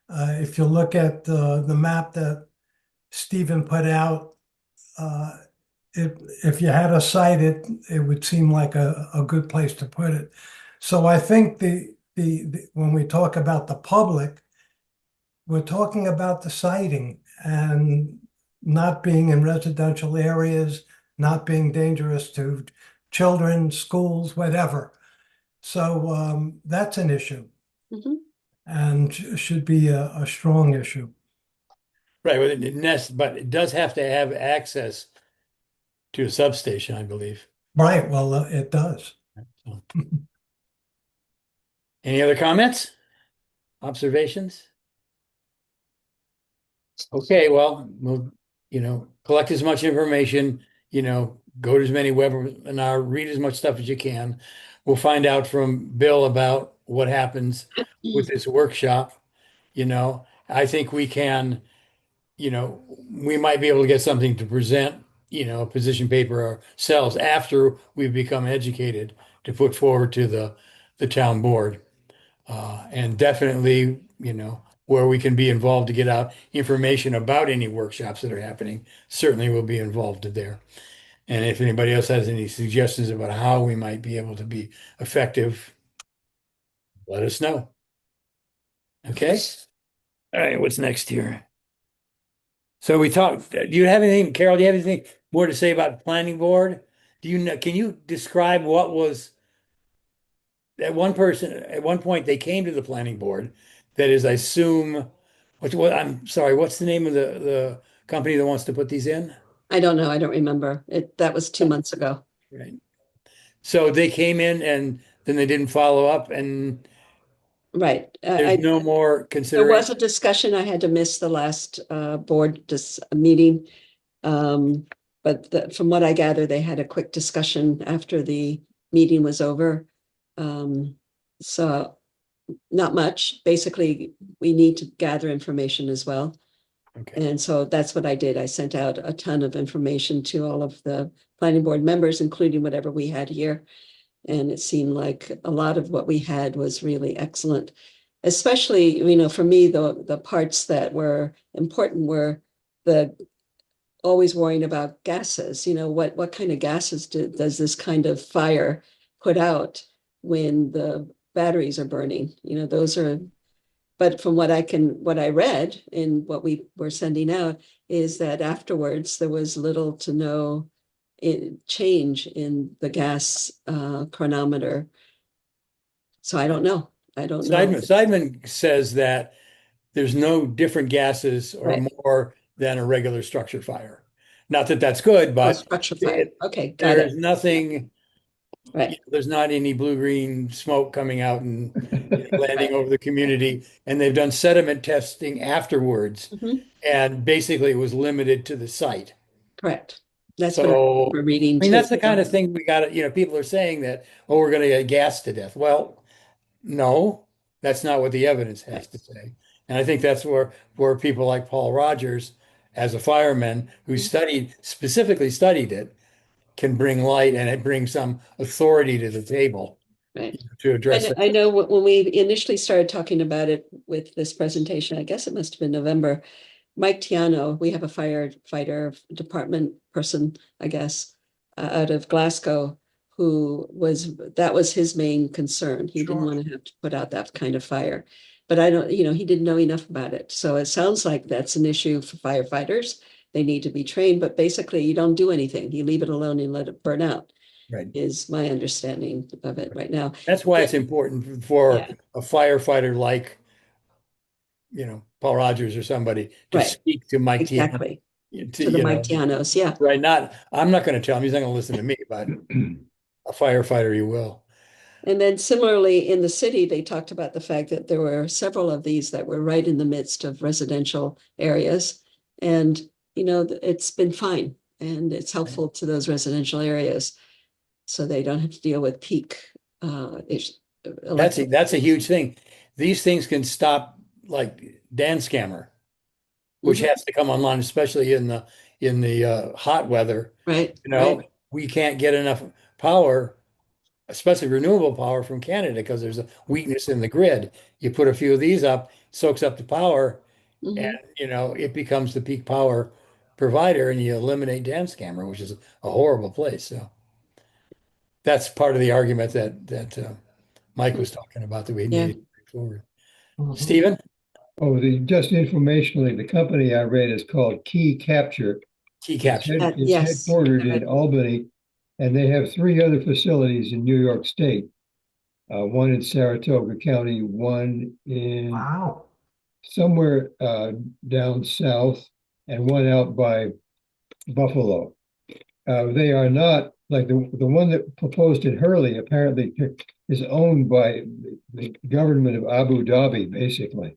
If you look at the map that Stephen put out, if you had a site, it would seem like a good place to put it. So I think when we talk about the public, we're talking about the siting and not being in residential areas, not being dangerous to children, schools, whatever. So that's an issue Mhm. and should be a strong issue. Right. But it does have to have access to a substation, I believe. Right. Well, it does. So. Any other comments? Observations? Okay, well, we'll, collect as much information, go to as many webinars, read as much stuff as you can. We'll find out from Bill about what happens with this workshop. I think we can, we might be able to get something to present, a position paper ourselves after we've become educated to put forward to the town board. And definitely, where we can be involved to get out information about any workshops that are happening, certainly we'll be involved there. And if anybody else has any suggestions about how we might be able to be effective, let us know. Okay. All right, what's next here? So we talked, do you have anything, Carol, do you have anything more to say about the planning board? Can you describe what was at one point they came to the planning board, that is, I assume, I'm sorry, what's the name of the company that wants to put these in? I don't know. I don't remember. That was 2 months ago. Right. So they came in and then they didn't follow up and Right. there's no more There consideration. was a discussion. I had to miss the last board meeting. But from what I gather, they had a quick discussion after the meeting was over. So not much. Basically, we need to gather information as well. Okay. And so that's what I did. I sent out a ton of information to all of the planning board members, including whatever we had here. And it seemed like a lot of what we had was really excellent. Especially, for me, the parts that were important were the always worrying about gases. What kind of gases does this kind of fire put out when the batteries are burning? Those are, but from what I read in what we were sending out is that afterwards there was little to no change in the gas chronometer. So I don't know. Seidman says that there's no different gases or Right. more than a regular structure fire. Not that that's good, but Structure fire. Okay, got there's it. nothing, Right. there's not any blue-green smoke coming out and landing over the community. And they've done sediment testing afterwards. Mhm. And basically it was limited to the site. Correct. That's what So, we're reading too. that's the kind of thing we got to, people are saying that, oh, we're going to get gassed to death. Well, no, that's not what the evidence has to say. And I think that's where people like Paul Rogers, as a fireman who specifically studied it, can bring light and it brings some authority to the table Right. to address And it. I know when we initially started talking about it with this presentation, I guess it must have been November, Mike Tiano, we have a firefighter department person, I guess, out of Glasgow, that was his main concern. He didn't want to have to put out that kind of fire. But I don't, he didn't know enough about it. So it sounds like that's an issue for firefighters they need to be trained, but basically you don't do anything. You leave it alone and let it burn out, Right. is my understanding of it right now. That's why it's important for Yeah. a firefighter like, Paul Rogers or somebody to Right. speak to Mike Tiano. Exactly. To, To the Mike Tianos, yeah. right. I'm not going to tell him, he's not going to listen to me, but a firefighter he will. And then similarly in the city, they talked about the fact that there were several of these that were right in the midst of residential areas. And, it's been fine and it's helpful to those residential areas. So they don't have to deal with peak issues. That's a huge thing. These things can stop like Dan Scammer, which has to come online, especially in the hot weather. Right, right. We can't get enough power, especially renewable power from Canada, because there's a weakness in the grid. You put a few of these up, soaks up the power, Mhm. and it becomes the peak power provider, and you eliminate Dan Scammer, which is a horrible place. So that's part of the argument that Mike was talking about that we Yeah. needed to move forward. Mhm. Stephen? Oh, just informationally, the company I read is called Key Capture. Key It's capture. it's Yes. headquartered in Albany, and they have 3 other facilities in New York State. One in Saratoga County, one in Wow. somewhere down south, and one out by Buffalo. They are not like the one that proposed in Hurley apparently is owned by the government of Abu Dhabi, basically.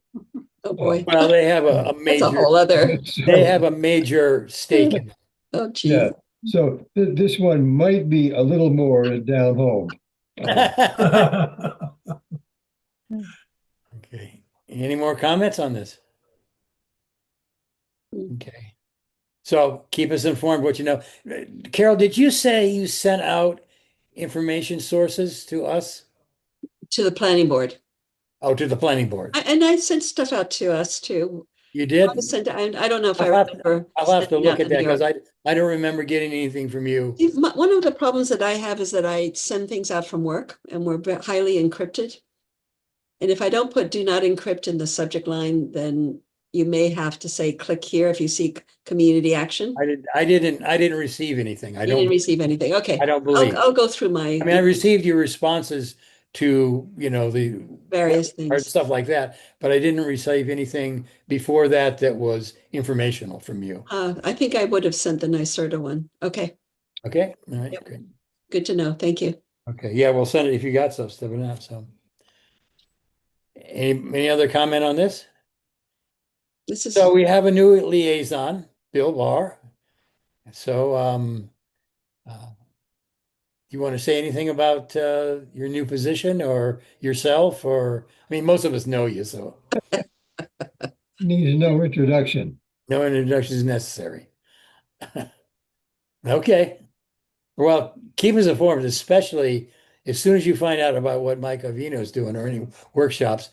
Oh, boy. Well, they have a That's a major whole other. they have a major stake in it. Oh, geez. Yeah. So this one might be a little more down home. Okay. Any more comments on this? Hmm. Okay. So keep us informed what you know. Carol, did you say you sent out information sources to us? To the planning board. Oh, to the planning board. And I sent stuff out to us too. You did? I don't know if I I'll remember. have to sending look out at the that New York. because I don't remember getting anything from you. One of the problems that I have is that I send things out from work and we're highly encrypted. And if I don't put do not encrypt in the subject line, then you may have to say click here if you seek community action. I didn't receive anything. You didn't receive anything. Okay. I don't believe. I'll go through my. I mean, I received your responses to, the various or things. stuff like that, but I didn't receive anything before that was informational from you. I think I would have sent the NYSERDA one. Okay. Okay. All right. Yep. Good. Good to know. Thank you. Okay. Yeah, we'll send it if you got stuff, Stephen. Out. So, any other comment on this? This is So we have a new liaison, Bill Barr. So, you want to say anything about your new position or yourself? Or, I mean, most of us know you, so Needs no introduction. no introduction is necessary. Okay. Well, keep us informed, especially as soon as you find out about what Mike Avino is doing or any workshops.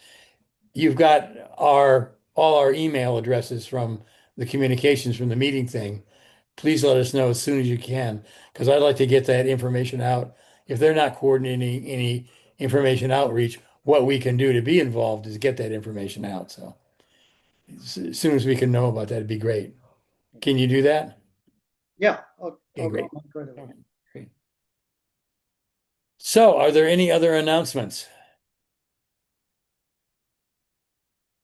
You've got all our email addresses from the communications from the meeting thing. Please let us know as soon as you can, because I'd like to get that information out. If they're not coordinating any information outreach, what we can do to be involved is get that information out. So as soon as we can know about that, it'd be great. Can you do that? Yeah. Okay, great. I'll try to- Great. So are there any other announcements?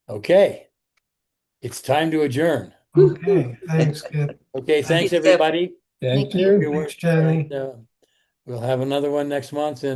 Okay. It's time to adjourn. Okay, thanks, Kip. Okay, thanks Skip. everybody. Thank Thank you. you. Thanks, Jenny. We'll have another one next month and